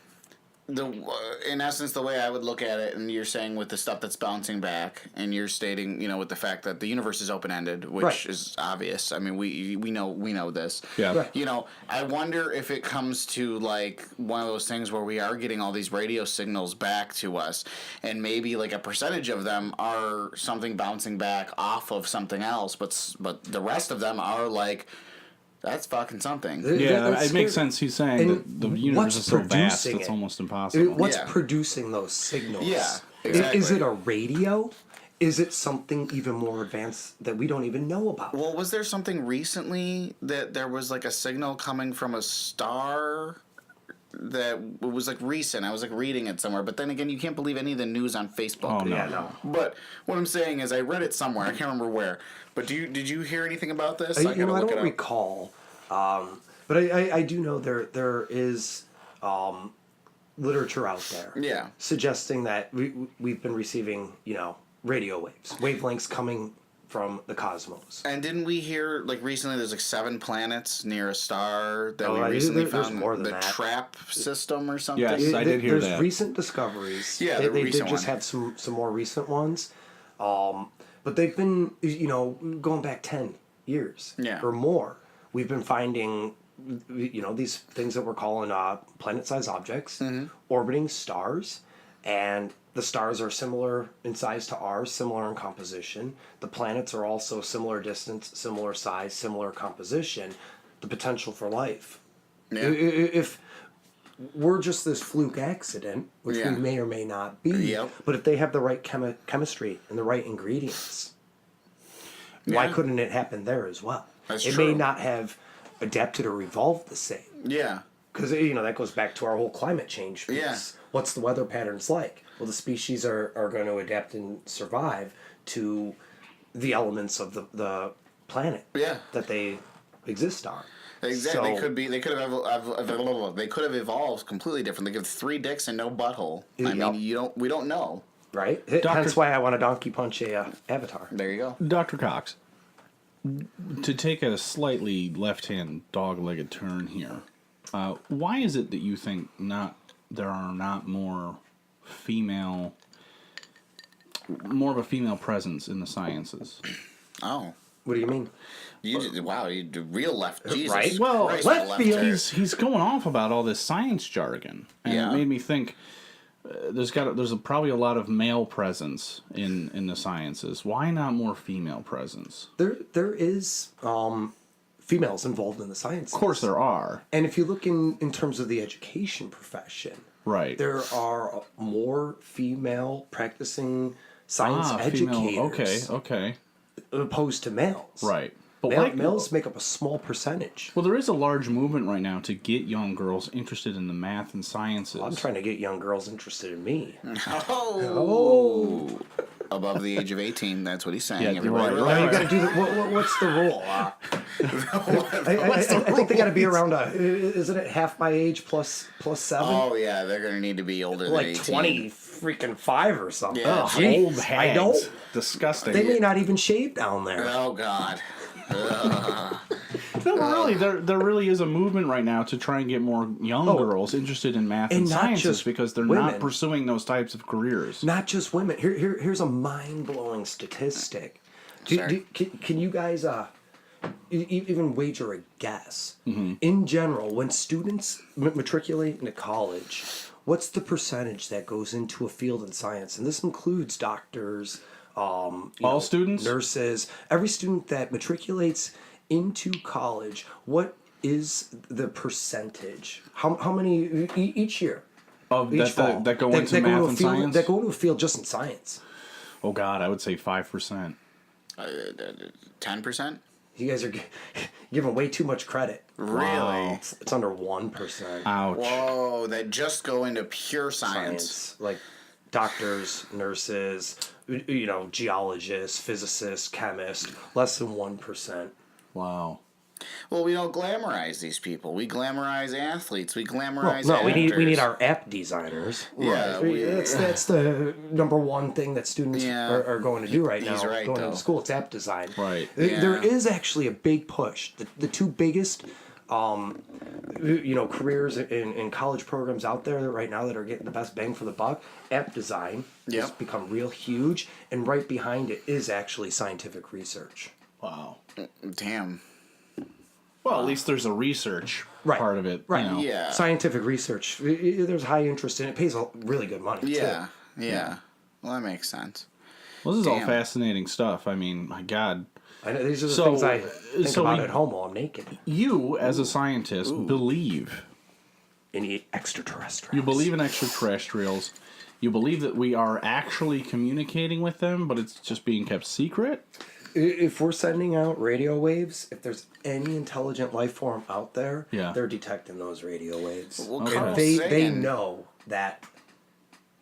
in essence, the way I would look at it, and you're saying with the stuff that's bouncing back, and you're stating, with the fact that the universe is open ended, which Right. is obvious. I mean, we know this. Yeah. Right. I wonder if it comes to like one of those things where we are getting all these radio signals back to us, and maybe like a percentage of them are something bouncing back off of something else, but the rest of them are like. That's fucking something. Yeah, That's it makes scary. sense. He's saying And that the universe what's is so vast, producing it's it? almost impossible. What's Yeah. producing those signals? Yeah, Is exactly. it a radio? Is it something even more advanced that we don't even know about? Well, was there something recently that there was like a signal coming from a star that it was like recent? I was like reading it somewhere, but then again, you can't believe any of the news on Facebook. Oh, no. Yeah, no. But what I'm saying is, I read it somewhere. I can't remember where. But did you hear anything about this? I gotta look it don't up. recall, but I do know there is literature out there, Yeah. suggesting that we've been receiving radio waves, wavelengths coming from the cosmos. And didn't we hear like recently? There's like 7 planets near a star that we right. recently There's found more than the that. TRAP system or something. Yes. I did hear There's that. recent discoveries. Yeah, they the did recent just one. have some more recent ones, but they've been going back 10 years Yeah. or more. We've been finding these things that we're calling planet-sized objects Mm-hmm. orbiting stars, and the stars are similar in size to ours, similar in composition. The planets are also similar distance, similar size, similar composition. The potential for life. Yeah. If we're just this fluke accident, which Yeah. we may or may not be, Yep. but if they have the right chemistry and the right ingredients, why Yeah. couldn't it happen there as well? That's it true. may not have adapted or evolved the same, Yeah. because that goes back to our whole climate change piece. Yeah. What's the weather patterns like? Well, the species are going to adapt and survive to the elements of the planet Yeah. that they exist on. Exactly. So- They could have evolved completely different. They give 3 dicks and no butthole. I Yep. mean, we don't know. Right? Doctor- That's why I want to donkey punch a avatar. There you go. Dr. Cox, to take a slightly left-hand dog-legged turn here, why is it that you think there are not more of a female presence in the sciences? Oh. What do you mean? Wow, you do real left. Jesus Right? Well, Christ, left the field. there. He's going off about all this science jargon, and Yeah. it made me think. There's probably a lot of male presence in the sciences. Why not more female presence? There is females involved in the sciences. Of course, there are. And if you look in terms of the education profession, Right. there are more female practicing science female. educators Okay. opposed to males. Right. But Males make up a small percentage. Well, there is a large movement right now to get young girls interested in the math and sciences. I'm trying to get young girls interested in me. Oh. Above the age of 18, that's what he's saying. Yeah, Everybody right. Well, you relax. got to do what's the rule? I think they got to be around isn't it half my age plus 7? Oh, yeah, they're going to need to be older than like 18. 20 freaking 5 or something. Yeah, Ugh, jeez. Old I hags. don't. Disgusting. They may not even shave down there. Oh, God. No, but really, there really is a movement right now to try and get more young girls interested in math and not sciences just because they're women. not pursuing those types of careers. Not just women. Here's a mind-blowing statistic. Can you guys even wager a guess? Mm-hmm. In general, when students matriculate into college, what's the percentage that goes into a field in science? And this includes doctors, students? nurses, every student that matriculates into college. What is the percentage? How many each year? Of Each fall. that go into math and science? That go into a field just in science. Oh, God, I would say 5%. 10%? You guys are giving way too much credit. Really? It's under 1%. Ouch. Whoa, that just go into pure science. Like doctors, nurses, geologists, physicists, chemists, less than 1%. Wow. Well, we don't glamorize these people. We glamorize athletes. We glamorize No, actors. we need our app designers. Yeah, that's the number one thing that students are going to do right now. He's right, going though. into school, it's app design. Right. There is actually a big push. The two biggest, careers in college programs out there right now that are getting the best bang for the buck, app design has become real huge, and right behind it is actually scientific research. Wow. Damn. Well, at least there's a research part of it. Right. You know. Yeah. Scientific research. There's high interest in it. It pays really good money. Yeah. Too. Yeah. Well, that makes sense. Well, this is all Damn. fascinating stuff. I mean, my God. I know these are the things I think about we- at home while I'm naked. You, as a scientist, believe. In extraterrestrials. You believe in extraterrestrials. You believe that we are actually communicating with them, but it's just being kept secret. If we're sending out radio waves, if there's any intelligent life form out there, they're detecting those radio waves. Well, Okay. Carl's They saying- know that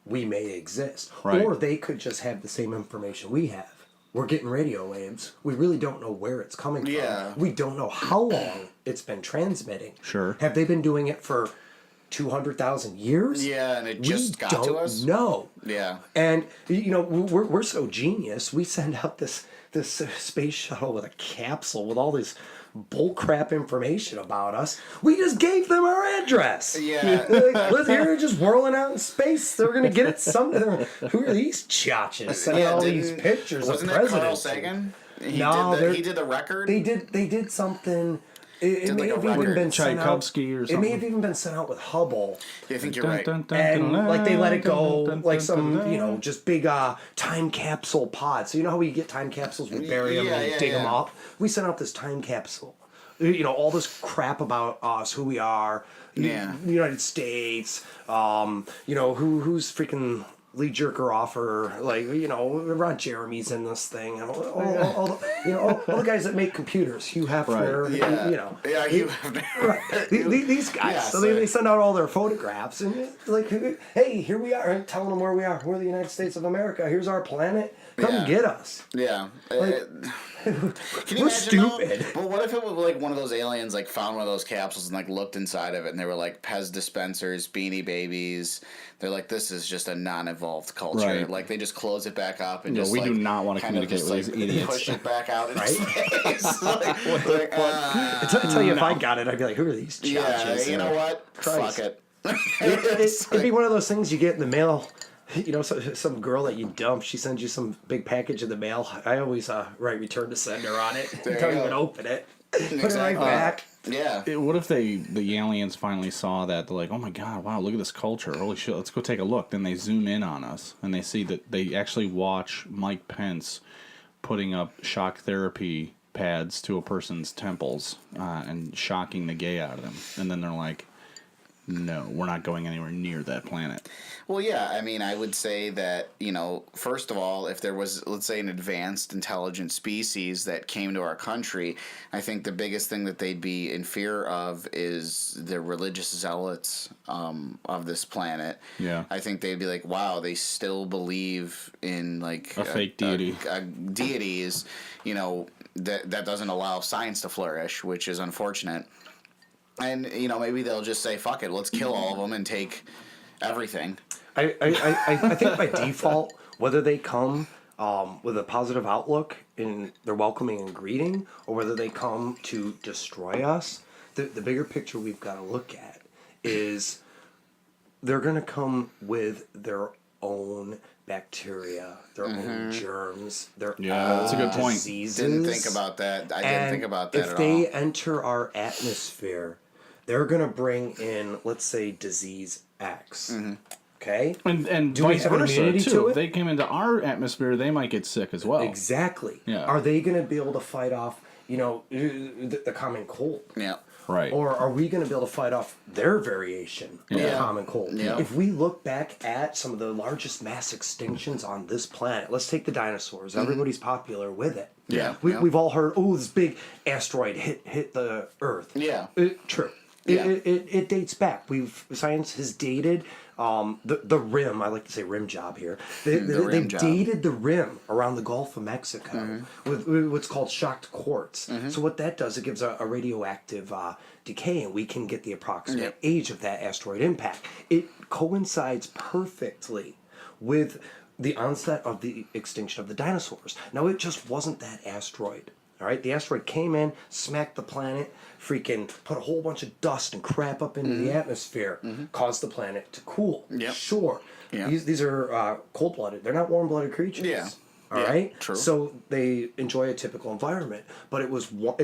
we may exist. Right. Or they could just have the same information we have. We're getting radio waves. We really don't know where it's coming from. Yeah. We don't know how long it's been transmitting. Sure. Have they been doing it for 200,000 years? Yeah, and it just got to us? No. Yeah. And we're so genius. We send out this space shuttle with a capsule with all this bullcrap information about us. We just gave them our address. Yeah. They're just whirling out in space. They're gonna get it someday. Who are these chachas sending all these pictures of Wasn't that Carl presidents? Sagan? No, He did the record? They did something. It may like a have even record. been sent out. Tchaikovsky or It may something. have even been sent out with Hubble. I think you're right. And like they let it go like some just big time capsule pod. So you know how we get time capsules, we bury them and dig them up. We sent out this time capsule. All this crap about us, who we are, United States. Who's freaking Lee Jerker-Offer, Ron Jeremy's in this thing, and all the guys that make computers, Hugh Hefner, Hugh Hefner. Right. These guys. Yeah, so they send out all their photographs and hey, here we are, telling them where we are. We're the United States of America. Here's our planet. Come get us. Yeah. Can you We're imagine, stupid. Though? But what if it was like one of those aliens found one of those capsules and looked inside of it and they were Pez dispensers, Beanie Babies. They're this is just a non-evolved culture. Right. They just close it back up and we do not want to communicate with these idiots. Push it back out into Right? space. I tell you, if I got it, I'd be like, who are these chachas? Yeah, you know what? Christ. Fuck it. It'd be one of those things you get in the mail. Some girl that you dump, she sends you some big package in the mail. I always write return to sender on it. Don't even open it. Put it right back. Yeah. What if the aliens finally saw that? They're like, oh my God, wow, look at this culture. Holy shit, let's go take a look. Then they zoom in on us and they see that they actually watch Mike Pence putting up shock therapy pads to a person's temples and shocking the gay out of them. And then they're like, no, we're not going anywhere near that planet. Well, yeah, I mean, I would say that, first of all, if there was, let's say, an advanced intelligent species that came to our country, I think the biggest thing that they'd be in fear of is the religious zealots of this planet. Yeah. I think they'd be like, wow, they still believe in, a fake deity. A deity is, that doesn't allow science to flourish, which is unfortunate. And, maybe they'll just say, fuck it, let's kill all of them and take everything. I think by default, whether they come with a positive outlook in their welcoming and greeting, or whether they come to destroy us, the bigger picture we've got to look at is they're going to come with their own bacteria, their own germs, their own that's a good point. diseases. Didn't think about that. I didn't think about that if at they all. enter our atmosphere, they're going to bring in, let's say, disease X. Okay? And Do we vice have an versa, immunity too. to it? If they came into our atmosphere, they might get sick as well. Exactly. Yeah. Are they going to be able to fight off, the common cold? Yeah. Right. Or are we going to be able to fight off their variation of the Yeah. common cold? Yeah. If we look back at some of the largest mass extinctions on this planet, let's take the dinosaurs. Everybody's popular with it. Yeah. We've all heard, this big asteroid hit the Earth. Yeah. True. Yeah. It dates back. Science has dated the rim. I like to say rim job here. They've dated the rim around the Gulf of Mexico with what's called shocked quartz. So what that does, it gives a radioactive decay, and we can get the approximate age of that asteroid impact. It coincides perfectly with the onset of the extinction of the dinosaurs. Now, it just wasn't that asteroid. All right, the asteroid came in, smacked the planet, freaking put a whole bunch of dust and crap up into the atmosphere, caused the planet to cool. Yep. Sure, these are cold-blooded. They're not warm-blooded creatures. Yeah. All right. True. So they enjoy a typical environment, but it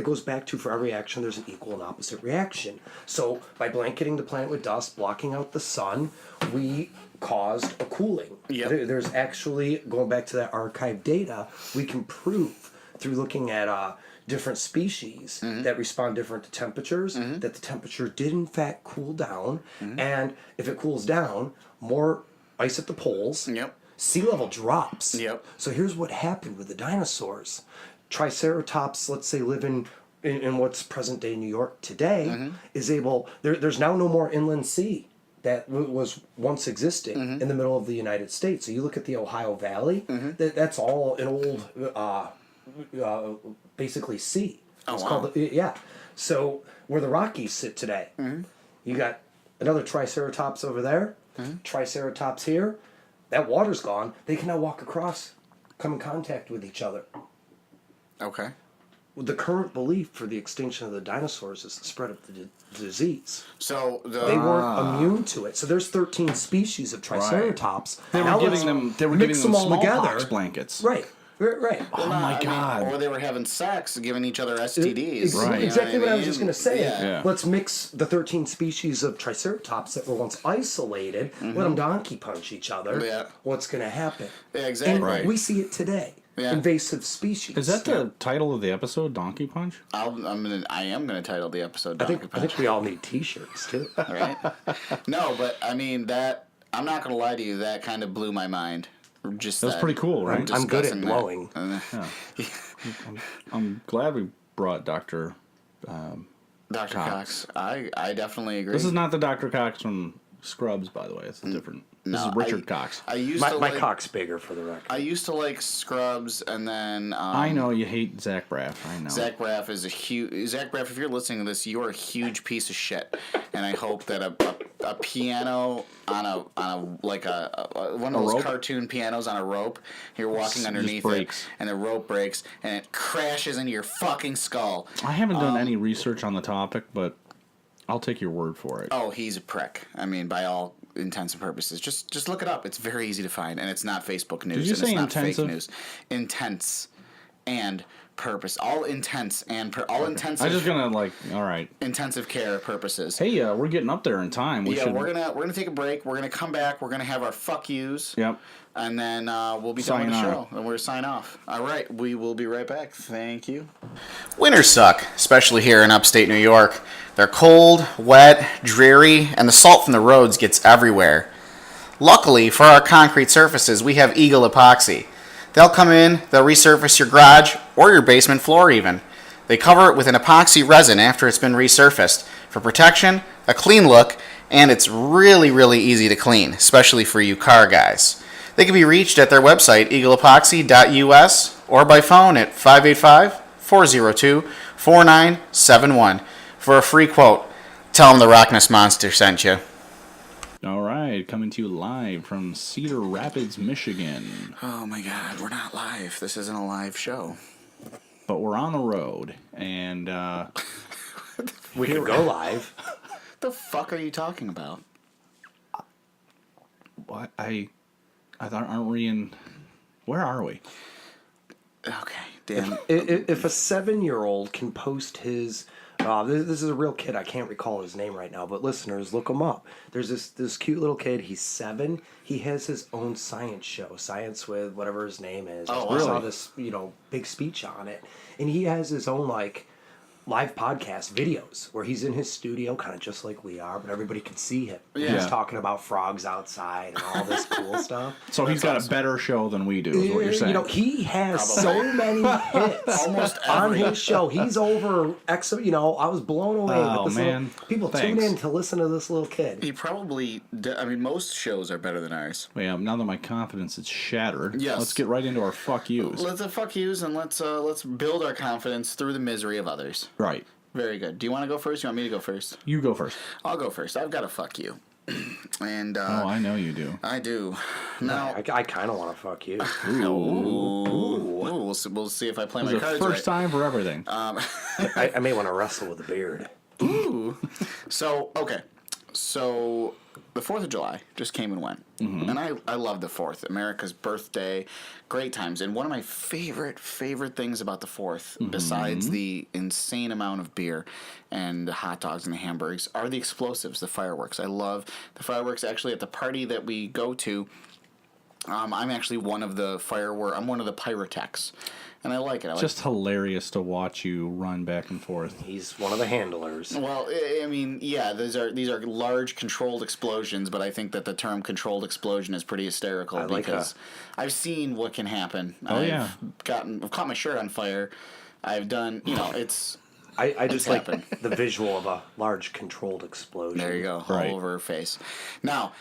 goes back to, for every action, there's an equal and opposite reaction. So by blanketing the planet with dust, blocking out the sun, we caused a cooling. Yep. There's actually, going back to that archive data, we can prove through looking at different species that respond different to temperatures, that the temperature did in fact cool down, and if it cools down, more ice at the poles, sea level drops. Yep. So here's what happened with the dinosaurs. Triceratops, let's say, live in what's present day New York today, is able, there's now no more inland sea that was once existing in the middle of the United States. So you look at the Ohio Valley, that's all an old basically sea. It's called So where the Rockies sit today, you got another Triceratops over there, Triceratops here. That water's gone. They can now walk across, come in contact with each other. Okay. The current belief for the extinction of the dinosaurs is the spread of the disease. So They weren't immune to it. So there's 13 species of Triceratops. They were Now giving let's them mix them all smallpox together. blankets. Right. Oh my God. Or they were having sex, giving each other STDs. Right. Exactly what I was just going to say. Yeah. Let's mix the 13 species of Triceratops that were once isolated, let them donkey punch each other. Yeah. What's going to happen? Yeah, exactly. And Right. we see it today. Yeah. Invasive species. Is that the title of the episode, Donkey Punch? I am gonna title the episode I Donkey think Punch. we all need T-shirts too. Right? No, but I mean that. I'm not gonna lie to you. That kind of blew my mind. Just That's pretty cool, right? I'm good at discussing blowing. that. I'm glad we brought Dr. Dr. Cox. I definitely agree. This is not the Dr. Cox from Scrubs, by the way. It's a different. This is Richard Cox. I used My to like, cock's bigger for the record. I used to like Scrubs, and then I know you hate Zach Braff. I know. Zach Braff is a huge. Zach Braff, if you're listening to this, you're a huge piece of shit, and I hope that a piano on a one of those rope? cartoon pianos on a rope, you're walking Just underneath it, breaks. and the rope breaks, and it crashes into your fucking skull. I haven't done any research on the topic, but I'll take your word for it. Oh, he's a prick. I mean, by all intents and purposes, just look it up. It's very easy to find, and it's not Facebook news. Did you and say it's not intensive? fake news. Intense and purpose. All intense and all intensive. I'm just gonna all right. Intensive care purposes. Hey, we're getting up there in time. We should. we're gonna take a break. We're gonna come back. We're gonna have our fuck yous. Yep. And then we'll be done with the Sign show. off. And we're sign off. All right, we will be right back. Thank you. Winters suck, especially here in upstate New York. They're cold, wet, dreary, and the salt from the roads gets everywhere. Luckily, for our concrete surfaces, we have Eagle Epoxy. They'll come in, they'll resurface your garage or your basement floor even. They cover it with an epoxy resin after it's been resurfaced for protection, a clean look, and it's really, really easy to clean, especially for you car guys. They can be reached at their website, eagleepoxy.us, or by phone at 585-402-4971 for a free quote. Tell them the Rocness Monster sent you. All right. right, coming to you live from Cedar Rapids, Michigan. Oh my God, we're not live. This isn't a live show. But we're on the road, and We could go live. What the fuck are you talking about? what I thought, aren't we in? Where are we? Okay, Dan. If a 7-year-old can post his, this is a real kid. I can't recall his name right now, but listeners, look him up. There's this cute little kid. He's 7. He has his own science show, Science with whatever his name is. Oh, I saw really? this, big speech on it, and he has his own live podcast videos where he's in his studio, kind of just like we are, but everybody can see him. Yeah. He's talking about frogs outside and all this cool stuff. So he's got a better show than we do, is what you're saying. He has so many hits Almost on every- his show. He's over X. I was blown away. Oh, with this man. People Thanks. tune in to listen to this little kid. He probably. Most shows are better than ours. Yeah, now that my confidence is shattered, Yes. let's get right into our fuck yous. Let's fuck yous and let's build our confidence through the misery of others. Right. Very good. Do you want to go first? You want me to go first? You go first. I'll go first. I've got a fuck you. And Oh, I know you do. I do. Now, I kind of want to fuck you. we'll see if I play It's my the cards first right. time for everything. I may want to wrestle with a beard. Ooh. So, okay. So, the 4th of July just came and went. Mm-hmm. And I love the 4th. America's birthday. Great times. And one of my favorite things about the 4th, besides the insane amount of beer and the hot dogs and the hamburgers, are the explosives, the fireworks. I love the fireworks. Actually, at the party that we go to, I'm actually one of the I'm one of the pyrotechs. And I like it. Just hilarious to watch you run back and forth. He's one of the handlers. Well, I mean, yeah, these are large controlled explosions, but I think that the term controlled explosion is pretty hysterical because I've seen what can happen. Oh, yeah. I've caught my shirt on fire. I've done, it's I just like happened. the visual of a large controlled explosion. there you go, Right. all over her face. Now,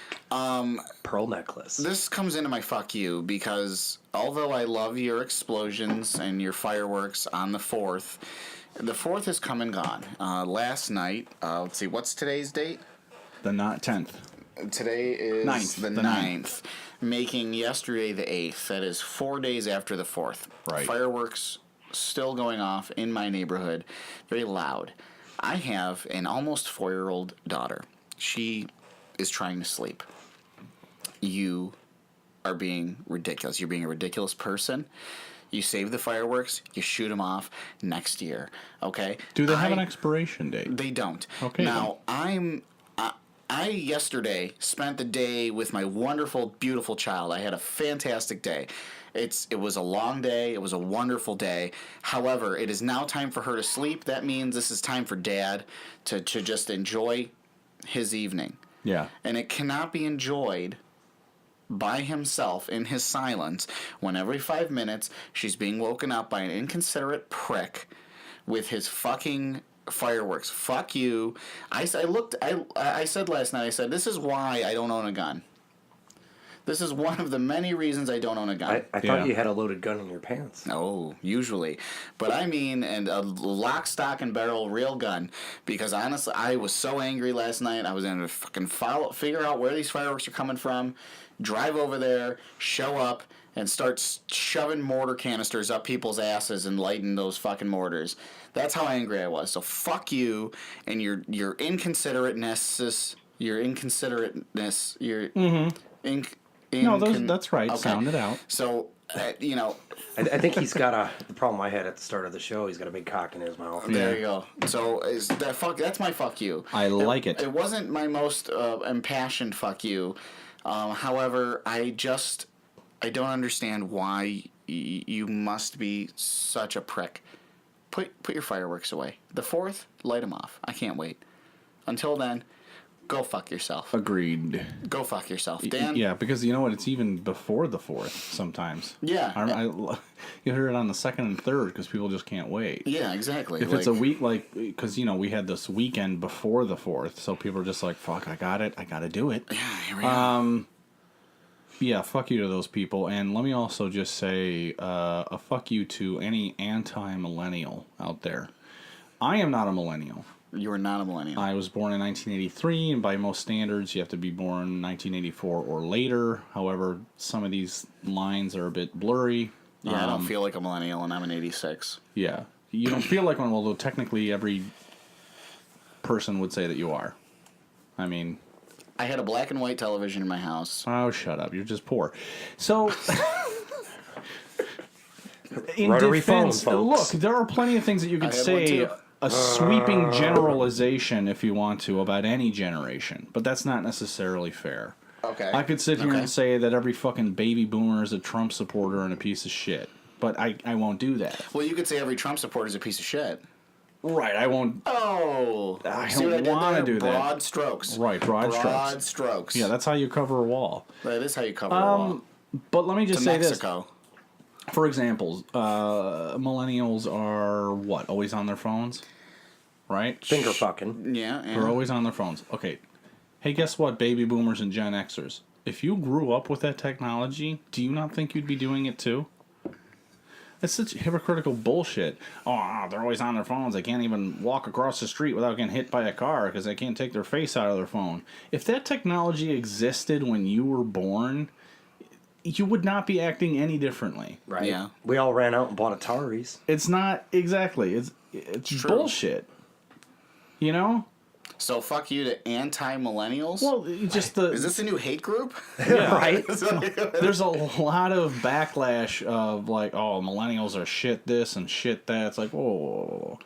Pearl necklace. this comes into my fuck you because although I love your explosions and your fireworks on the 4th has come and gone. Last night, let's see, what's today's date? The not 10th. Today is Ninth, the the 9th, making yesterday the 8th. That is 4 days after the 4th. Right. Fireworks still going off in my neighborhood, very loud. I have an almost 4-year-old daughter. She is trying to sleep. You are being ridiculous. You're being a ridiculous person. You save the fireworks, you shoot them off next year. Okay? Do they have an expiration date? They don't. Okay, Now, I yesterday spent the day with my wonderful, beautiful child. I had a fantastic day. It was a long day. It was a wonderful day. However, it is now time for her to sleep. That means this is time for Dad to just enjoy his evening. Yeah. And it cannot be enjoyed by himself in his silence when every 5 minutes she's being woken up by an inconsiderate prick with his fucking fireworks. Fuck you. I said last night, I said, this is why I don't own a gun. This is one of the many reasons I don't own a gun. I thought you had a loaded gun in your pants. Oh, usually. But I mean, and a lock, stock, and barrel real gun. Because honestly, I was so angry last night. I was going to fucking figure out where these fireworks are coming from, drive over there, show up, and start shoving mortar canisters up people's asses and lighting those fucking mortars. That's how angry I was. So fuck you and your inconsiderateness. That's right. Okay. Sound it out. So, I think he's got the problem I had at the start of the show. He's got a big cock in his mouth. there you go. So that's my fuck you. I like it. It wasn't my most impassioned fuck you. However, I don't understand why you must be such a prick. Put your fireworks away. The 4th, light them off. I can't wait. Until then, go fuck yourself. Agreed. Go fuck yourself, Dan. Yeah, because you know what? It's even before the 4th sometimes. Yeah. You hear it on the 2nd and 3rd because people just can't wait. Yeah, exactly. If it's a week, because, we had this weekend before the 4th, so people are just like, fuck, I got it. I got to do it. Yeah, here we go. Yeah, fuck you to those people. And let me also just say a fuck you to any anti-millennial out there. I am not a millennial. You were not a millennial. I was born in 1983, and by most standards, you have to be born 1984 or later. However, some of these lines are a bit blurry. Yeah, I don't feel like a millennial, and I'm an 86. Yeah. You don't feel like one, although technically every person would say that you are. I mean... I had a black and white television in my house. Oh, shut up. You're just poor. So... in Rotary defense, phone, look, folks. there are plenty of things that you could I had say... one too. A sweeping generalization, if you want to, about any generation. But that's not necessarily fair. Okay. I could sit here and say that every fucking baby boomer is a Trump supporter and a piece of shit. But I won't do that. Well, you could say every Trump supporter is a piece of shit. Right, I won't... Oh. I See what don't want to there? do that. Broad strokes. Right, broad strokes. Broad strokes. Yeah, that's how you cover a wall. That is how you cover a wall. But let me just To say Mexico. this. For example, millennials are, what, always on their phones? Right? Finger fucking. Yeah. They're always on their phones. Okay. Hey, guess what, baby boomers and Gen Xers? If you grew up with that technology, do you not think you'd be doing it too? That's such hypocritical bullshit. Oh, they're always on their phones. They can't even walk across the street without getting hit by a car because they can't take their face out of their phone. If that technology existed when you were born, you would not be acting any differently. Right. Yeah. We all ran out and bought Ataris. It's not exactly. It's True. bullshit. You know? So fuck you to anti-millennials? Well, just the... Is this a new hate group? Yeah. Right? There's a lot of backlash of like, oh, millennials are shit this and shit that. It's like, whoa.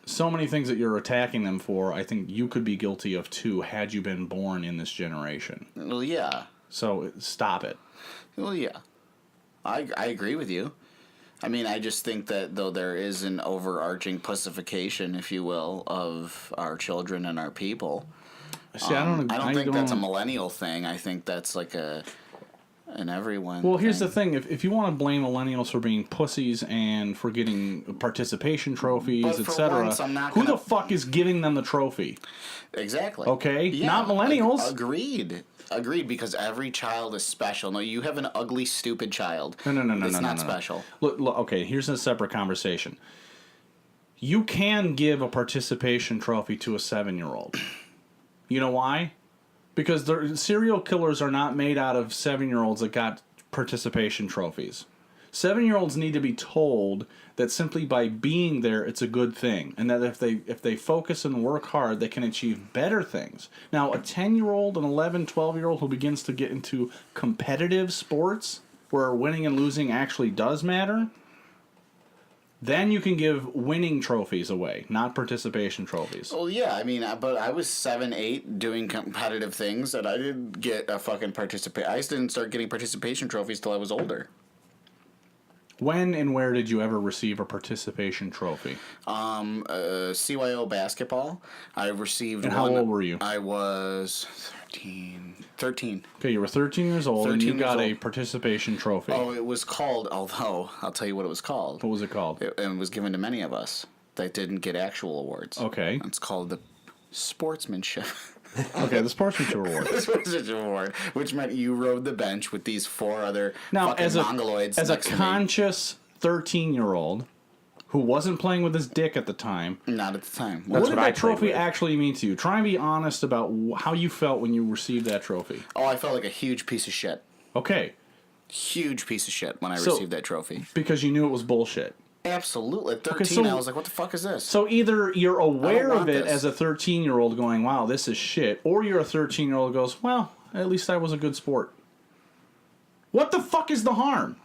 So many things that you're attacking them for, I think you could be guilty of too had you been born in this generation. Well, yeah. So stop it. Well, yeah. I agree with you. I mean, I just think that though there is an overarching pussification, if you will, of our children and our people. See, I don't think that's a millennial thing. I think that's like an everyone. Well, here's thing. the thing: if you want to blame millennials for being pussies and for getting participation trophies, But for etc., once, I'm not who gonna- the fuck is giving them the trophy? Exactly. Okay? Yeah, Not millennials. Agreed, because every child is special. No, you have an ugly, stupid child. No. It's not no. special. Look, okay, here's a separate conversation. You can give a participation trophy to a 7-year-old. You know why? Because serial killers are not made out of 7-year-olds that got participation trophies. 7-year-olds need to be told that simply by being there, it's a good thing, and that if they focus and work hard, they can achieve better things. Now, a 10-year-old, an 11, 12-year-old who begins to get into competitive sports, where winning and losing actually does matter, then you can give winning trophies away, not participation trophies. Well, yeah, I mean, but I was 7, 8 doing competitive things, and I didn't get a fucking I didn't start getting participation trophies till I was older. When and where did you ever receive a participation trophy? CYO basketball. I received And one. how old were you? I was 13. Okay, you were 13 years old, and 13 you years got a old. participation trophy. Oh, it was called, although, I'll tell you what it was called. What was it called? It was given to many of us that didn't get actual awards. Okay. It's called the Sportsmanship. Okay, the Sportsmanship Award. The Sportsmanship Award, which meant you rode the bench with these 4 other Now, fucking mongoloids as a next to me. conscious 13-year-old who wasn't playing with his dick at the time, Not at the time. what did what I that trophy played with. actually mean to you? Try and be honest about how you felt when you received that trophy. Oh, I felt like a huge piece of shit. Okay, Huge piece of shit when I So- received that trophy. because you knew it was bullshit. Absolutely. At 13, so- I was like, what the fuck is this? So either you're aware of want it this. as a 13-year-old going, wow, this is shit, or you're a 13-year-old who goes, well, at least I was a good sport. What the fuck is the harm?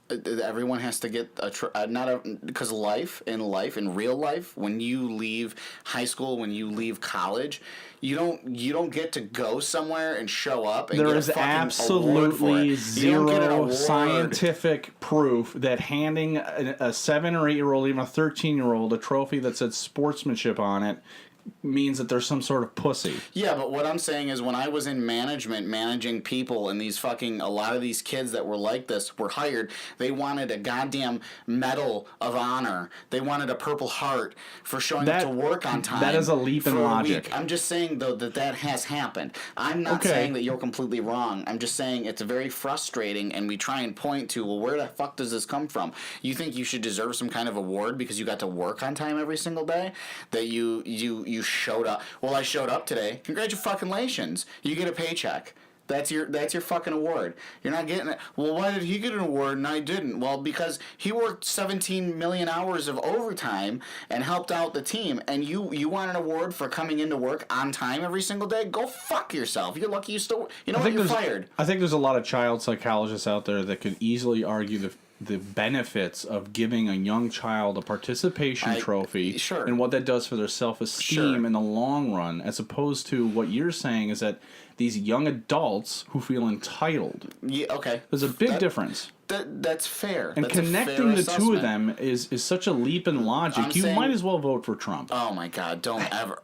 Everyone has to get because in real life, when you leave high school, when you leave college, you don't get to go somewhere and show up and There get is a fucking award for absolutely it. You don't get an zero award. scientific proof that handing a 7 or 8-year-old, even a 13-year-old, a trophy that said sportsmanship on it means that there's some sort of pussy. Yeah, but what I'm saying is when I was in management, managing people, and a lot of these kids that were like this were hired, they wanted a goddamn medal of honor. They wanted a Purple Heart for showing up to work on time. That is a leap in logic. I'm just saying, though, that has happened. I'm not saying that you're completely wrong. I'm just saying it's very frustrating, and we try and point to, well, where the fuck does this come from? You think you should deserve some kind of award because you got to work on time every single day? That you showed up. Well, I showed up today. Congratulations. You get a paycheck. That's your fucking award. You're not getting it. Well, why did he get an award and I didn't? Well, because he worked 17 million hours of overtime and helped out the team, and you want an award for coming into work on time every single day? Go fuck yourself. You're lucky you still... You know what? You're fired. I think there's a lot of child psychologists out there that could easily argue the benefits of giving a young child a participation trophy and what that does for their self-esteem in the long run, as opposed to what you're saying is that these young adults who feel entitled. Yeah, okay. There's a big difference. That's fair. And connecting the two of them is such a leap in logic. You might as well vote for Trump. Oh my God, don't ever...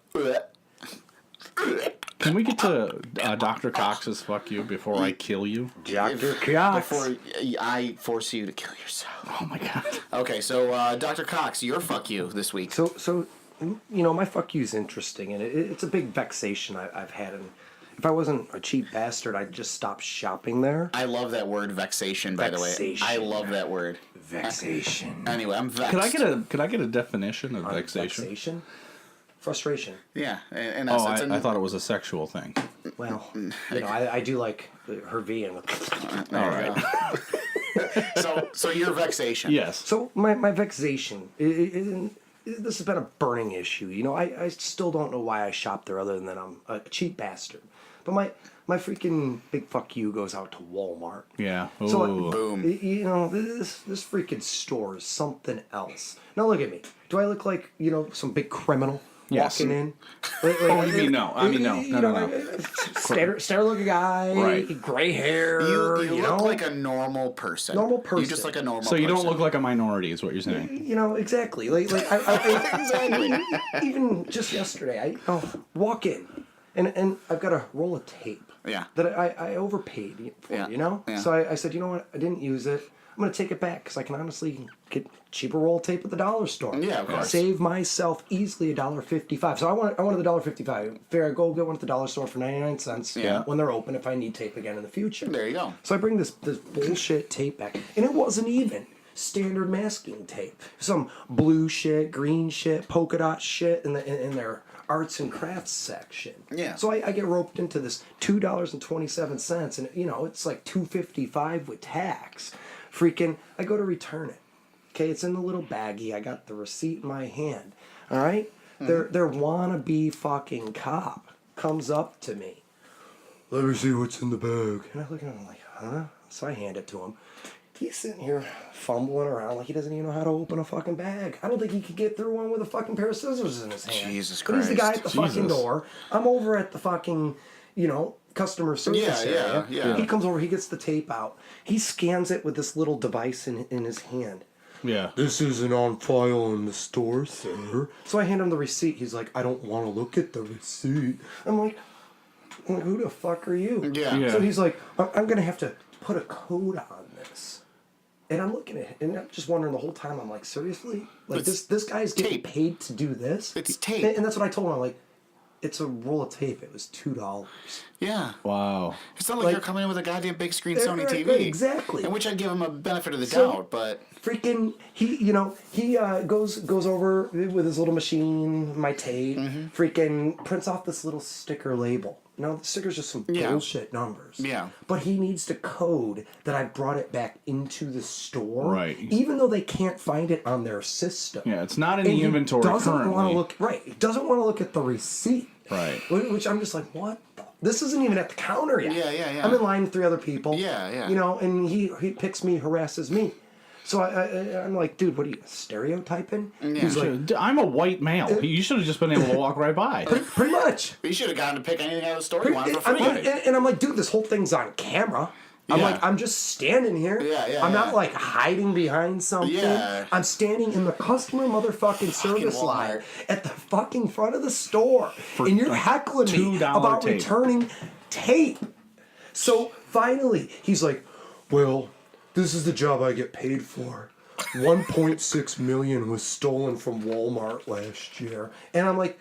Can we get to Dr. Cox's fuck you before I kill you? Dr. Cox. Before I force you to kill yourself. Oh my God. Okay, so Dr. Cox, your fuck you this week. So my fuck you's interesting, and it's a big vexation I've had. And if I wasn't a cheap bastard, I'd just stop shopping there. I love that word, vexation, by the way. I love that word. Vexation. Anyway, I'm vexed. Could I get a definition of vexation? Vexation? Frustration. Yeah. And I thought it was a sexual thing. Well, I do like her V and... All right. So your vexation. Yes. So my vexation, this has been a burning issue. I still don't know why I shop there other than that I'm a cheap bastard. But my freaking big fuck you goes out to Walmart. Yeah. Ooh. So boom. This freaking store is something else. Now look at me. Do I look like some big criminal? Yes. Walking in. You mean no? I mean no. No. Standard looking guy, right. Gray hair. You look like a normal person. Normal person. You just like a normal person. So you don't look like a minority, is what you're saying. Exactly. Exactly. Even just yesterday, I walk in, and I've got a roll of tape. Yeah. That I overpaid for. Yeah. Yeah. So I said, you know what? I didn't use it. I'm going to take it back because I can honestly get cheaper roll tape at the dollar store. Yeah, of course. Save myself easily $1.55. So I wanted the $1.55. Fair, I go get one at the dollar store for 99 cents when they're open if I need tape again in the future. There you go. So I bring this bullshit tape back. And it wasn't even standard masking tape. Some blue shit, green shit, polka dot shit in their arts and crafts section. Yeah. So I get roped into this $2.27 and it's like $2.55 with tax. Freaking, I go to return it. Okay, it's in the little baggie. I got the receipt in my hand. All right? Their wannabe fucking cop comes up to me. Let me see what's in the bag. And I look at him like, huh? So I hand it to him. He's sitting here fumbling around like he doesn't even know how to open a fucking bag. I don't think he could get through one with a fucking pair of scissors in his hand. Jesus But he's the guy Christ. at the fucking door. I'm over at the fucking, customer service area. Yeah. He comes over, he gets the tape out. He scans it with this little device in his hand. Yeah. This isn't on file in the store, sir. So I hand him the receipt. He's like, I don't want to look at the receipt. I'm like, who the fuck are you? Yeah. So he's like, I'm going to have to put a code on this. And I'm looking at it, and I'm just wondering the whole time, I'm like, seriously? Like, this guy's getting paid to do this? It's tape. And that's what I told him. I'm like, it's a roll of tape. It was $2. Yeah. Wow. It's not like you're coming in with a goddamn big screen Sony TV. Right, exactly. In which I'd give him a benefit of the doubt, but... Freaking, he goes over with his little machine, my tape, freaking prints off this little sticker label. The sticker's just some bullshit numbers. Yeah. But he needs to code that I brought it back into the store. Right. Even though they can't find it on their system. Yeah, it's not in the inventory currently. He doesn't want to look at the receipt. Right. Which I'm just like, what the? This isn't even at the counter yet. Yeah. I'm in line with 3 other people. Yeah. And he picks me, harasses me. So I'm like, dude, what are you, stereotyping? Yeah. He's like, I'm a white male. You should have just been able to walk right by. pretty much. You should have gotten to pick anything out of the store you wanted for free. And I'm like, dude, this whole thing's on camera. I'm Yeah. like, I'm just standing here. Yeah, I'm not yeah. like hiding behind something. Yeah. I'm standing in the customer motherfucking service line Walmart. at the fucking front of the store. And you're heckling me $2 about tape. returning tape. So finally, he's like, well, this is the job I get paid for. 1.6 million was stolen from Walmart last year. And I'm like,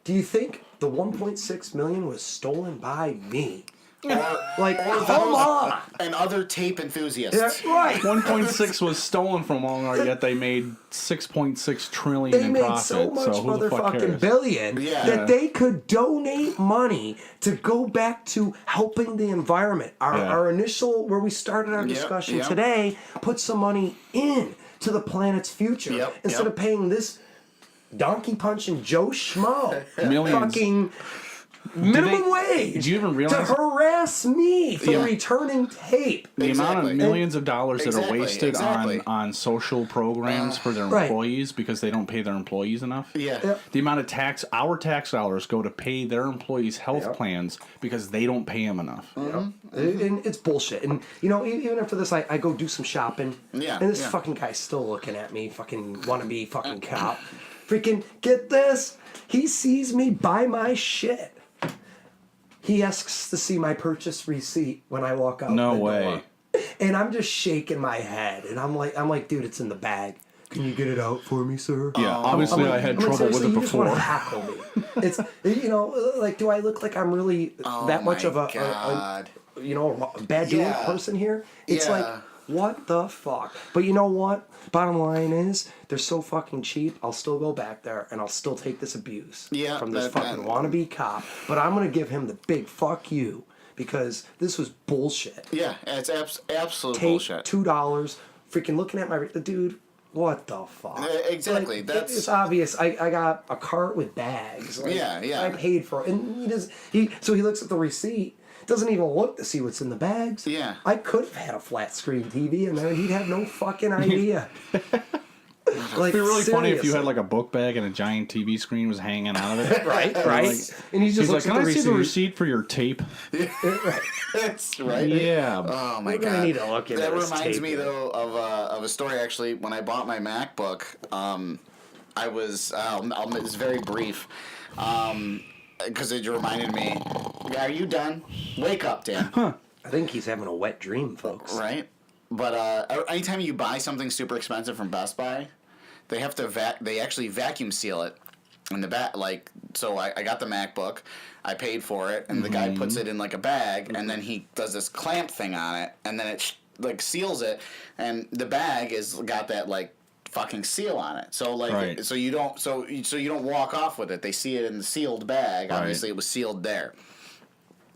do you think the 1.6 million was stolen by me? Like, come on. And other tape enthusiasts. That's right. 1.6 was stolen from Walmart, yet they made 6.6 trillion They in made profit. so much who the fuck motherfucking cares? billion Yeah. that they could donate money to go back to helping the environment. Our initial, where we started our discussion yep. today, put some money in to the planet's future Yep, instead yep. of paying this donkey punching Joe Schmo Millions. fucking minimum wage do you even to realize- harass me for Yeah. returning tape. The amount Exactly. of millions of dollars that are Exactly, wasted exactly. on social programs for their Right. employees because they don't pay their employees enough. Yeah. Yep. The amount of our tax dollars go to pay their employees' health Yep. plans because they don't pay them enough. And it's bullshit. And even after this, I go do some shopping. Yeah, And this yeah. fucking guy's still looking at me, fucking wannabe fucking cop. Freaking get this. He sees me buy my shit. He asks to see my purchase receipt when I walk out. No the door. way. And I'm just shaking my head, and I'm like, dude, it's in the bag. Can you get it out for me, sir? Yeah, obviously I had trouble with seriously, it you just want to before. hackle me. It's like, do I look like I'm really that much my of a God. a bad doing Yeah. person here? It's Yeah. like, what the fuck? But you know what? Bottom line is, they're so fucking cheap. I'll still go back there and I'll still take this abuse Yeah, from this that- fucking wannabe cop. But I'm gonna give him the big fuck you because this was bullshit. Yeah, it's absolute Take bullshit. $2, freaking looking at my dude. What the fuck? Exactly, Like, that's- it's obvious. I got a cart with bags. Like, Yeah. I paid for it, and he looks at the receipt. Doesn't even look to see what's in the bags. Yeah. I could have had a flat screen TV in there. He'd have no fucking idea. Like, It'd be really funny if you had seriously. like a book bag and a giant TV screen was hanging out of it. right. And he just He's like, looks "Can at I the see the receipt. receipt for your tape?" Right. That's right. Yeah. Oh my We're god. gonna need to look into that this reminds tape me here. though of a story actually. When I bought my MacBook, I was it's very brief. Because it reminded me, are you done? Wake up, Dan. I think he's having a wet dream, folks. Right? But anytime you buy something super expensive from Best Buy, they have to they actually vacuum seal it in the back. Like, so I got the MacBook, I paid for it, and the guy puts it in like a bag, and then he does this clamp thing on it, and then it like seals it, and the bag is got that like fucking seal on it. So like, Right. so you don't walk off with it. They see it in the sealed bag. Right. Obviously, it was sealed there.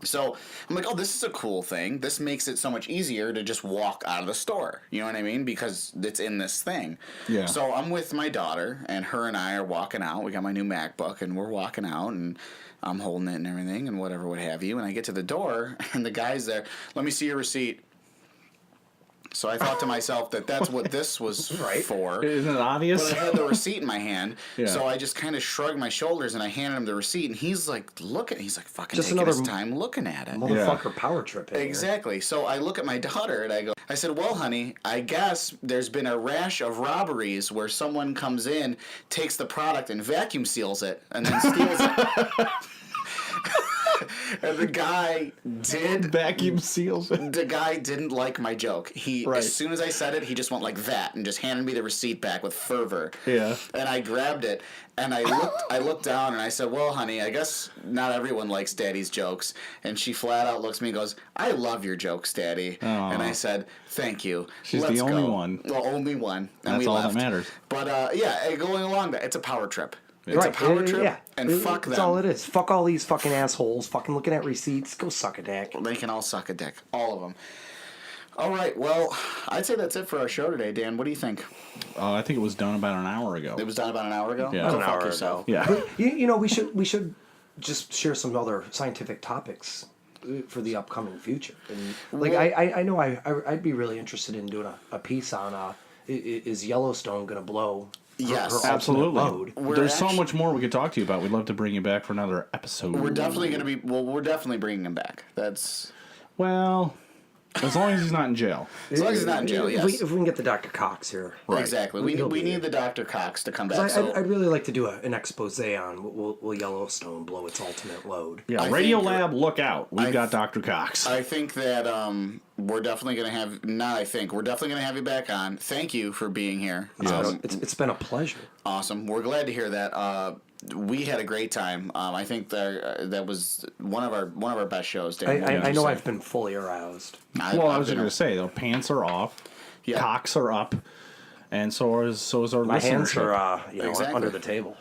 So I'm like, oh, this is a cool thing. This makes it so much easier to just walk out of the store. You know what I mean? Because it's in this thing. Yeah. So I'm with my daughter, and her and I are walking out. We got my new MacBook, and we're walking out, and I'm holding it and everything, and whatever, what have you. And I get to the door, and the guy's there. Let me see your receipt. So I thought to myself that that's what this was Right. for. Isn't it obvious? But I had the receipt in my hand, Yeah. so I just kind of shrugged my shoulders and I handed him the receipt, and he's like, he's like fucking Just taking another his time looking at it. Motherfucker power trip in here. Exactly. So I look at my daughter and I said, well, honey, I guess there's been a rash of robberies where someone comes in, takes the product and vacuum seals it, and then steals it. And the guy did. Vacuum seals. The guy didn't like my joke. Right. As soon as I said it, he just went like that and just handed me the receipt back with fervor. Yeah. And I grabbed it and I looked down and I said, well, honey, I guess not everyone likes Daddy's jokes. And she flat out looks at me and goes, I love your jokes, Daddy. Aw. And I said, thank you. She's Let's the only go." one. Well, only one. And That's we all left. that matters. But yeah, going along that, it's a power trip. It's Right. a power trip. Yeah. And fuck them. That's all it is. Fuck all these fucking assholes. Fucking looking at receipts. Go suck a dick. They can all suck a dick. All of them. All right. Well, I'd say that's it for our show today, Dan. What do you think? I think it was done about an hour ago. It was done about an hour ago? Yeah. Go An fuck hour yourself. ago. Yeah. But, you know, we should just share some other scientific topics for the upcoming future. And like, I know I'd be really interested in doing a piece on is Yellowstone going to blow? Yes. her ultimate Absolutely. load? There's so much more we could talk to you about. We'd love to bring you back for another episode. We're definitely going to be... Well, we're definitely bringing him back. That's... Well, As long as he's not in jail. As long as he's not in jail, If yes. we can get the Dr. Cox here. Exactly. We need the Dr. Cox to come back. I'd really like to do an expose on will Yellowstone blow its ultimate load. Yeah, I Radio think- Lab, look out. We've got Dr. Cox. I think that we're definitely going to have... we're definitely going to have you back on. Thank you for being here. Yes. It's been a pleasure. Awesome. We're glad to hear that. We had a great time. I think that was one of our best shows. Dan. I know I've been fully aroused. I was just going to say, the pants are off, Yeah. cocks are up, and so is our My hands listenership. are Exactly. under the table.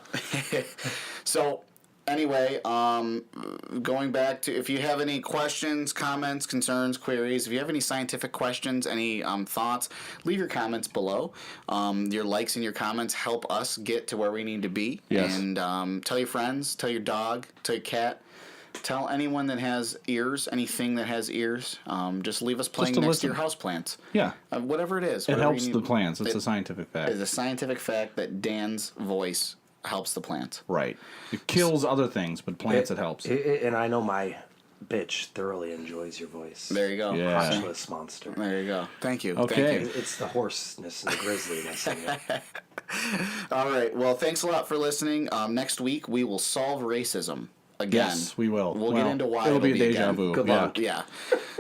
So, anyway, going back to, if you have any questions, comments, concerns, queries, if you have any scientific questions, any thoughts, leave your comments below. Your likes and your comments help us get to where we need to be. Yes. And tell your friends, tell your dog, tell your cat. Tell anyone that has ears, anything that has ears. Just leave us playing to next listen. to your houseplants. Yeah. Whatever it is. It whatever helps you the need. plants. It's a scientific fact. It's a scientific fact that Dan's voice helps the plants. Right. It kills other things, but plants it helps. And I know my bitch thoroughly enjoys your voice. There you go. Yeah. Rocness Monster. There you go. Thank you. Okay. Thank you. It's the hoarseness and the grizzliness in it. All right. Well, thanks a lot for listening. Next week, we will solve racism again. Yes, we will. We'll get into why it'll be a deja again. vu. Good Yeah. luck. Yeah.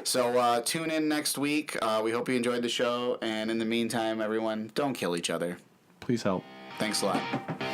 So tune in next week. We hope you enjoyed the show. And in the meantime, everyone, don't kill each other. Please help. Thanks a lot.